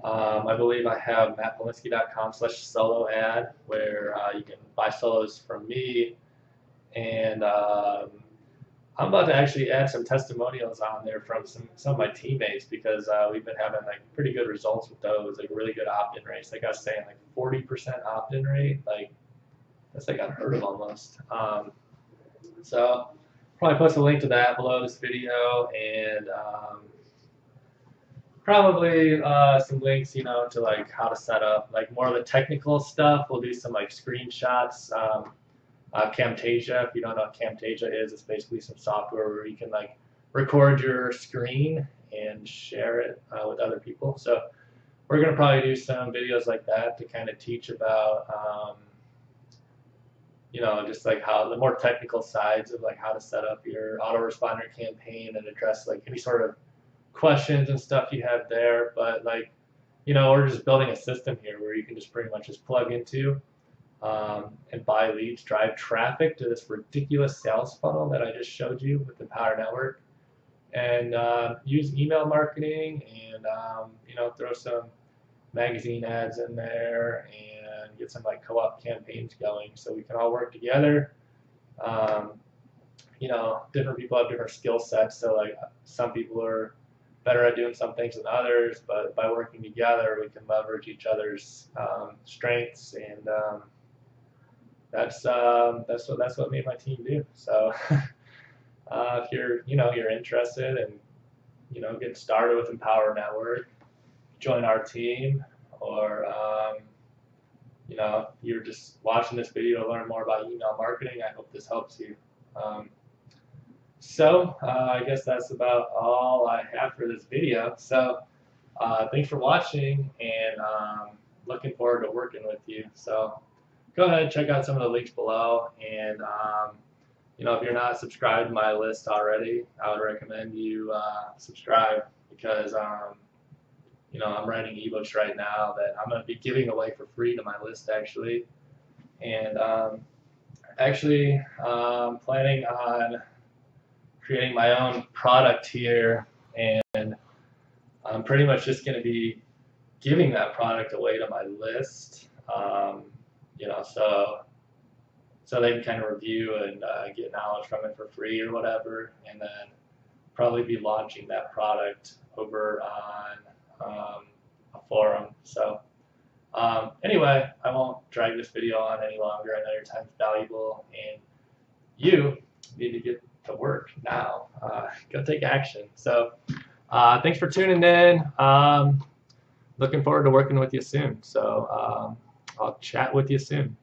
I believe I have mattpolinsky.com/solo ad, where you can buy solos from me. And I'm about to actually add some testimonials on there from some of my teammates, because we've been having like pretty good results with those, like really good opt-in rates. Like I was saying, like 40% opt-in rate, like that's like unheard of almost. So probably post a link to that below this video, and probably some links, to like how to set up like more of the technical stuff. We'll do some like screenshots. Camtasia, if you don't know what Camtasia is, it's basically some software where you can like record your screen and share it with other people. So we're going to probably do some videos like that to kind of teach about, just like how the more technical sides of like how to set up your autoresponder campaign and address like any sort of questions and stuff you have there. But like, we're just building a system here where you can just pretty much just plug into and buy leads, drive traffic to this ridiculous sales funnel that I just showed you with the Power Network, and use email marketing, and throw some magazine ads in there, and get some like co-op campaigns going, so we can all work together. Different people have different skill sets, so like some people are better at doing some things than others, but by working together we can leverage each other's strengths, and that's what me and my team do. So if you're interested in getting started with Empower Network, join our team, or you're just watching this video to learn more about email marketing, I hope this helps you. So I guess that's about all I have for this video. So thanks for watching, and looking forward to working with you. So go ahead and check out some of the links below, and if you're not subscribed to my list already, I would recommend you subscribe, because I'm writing ebooks right now that I'm going to be giving away for free to my list, actually. And planning on creating my own product here, and I'm pretty much just going to be giving that product away to my list, so they can kind of review and get knowledge from it for free or whatever, and then probably be launching that product over on a forum. So anyway, I won't drag this video on any longer. I know your time's valuable, and you need to get to work now. Go take action. So thanks for tuning in. Looking forward to working with you soon. So I'll chat with you soon.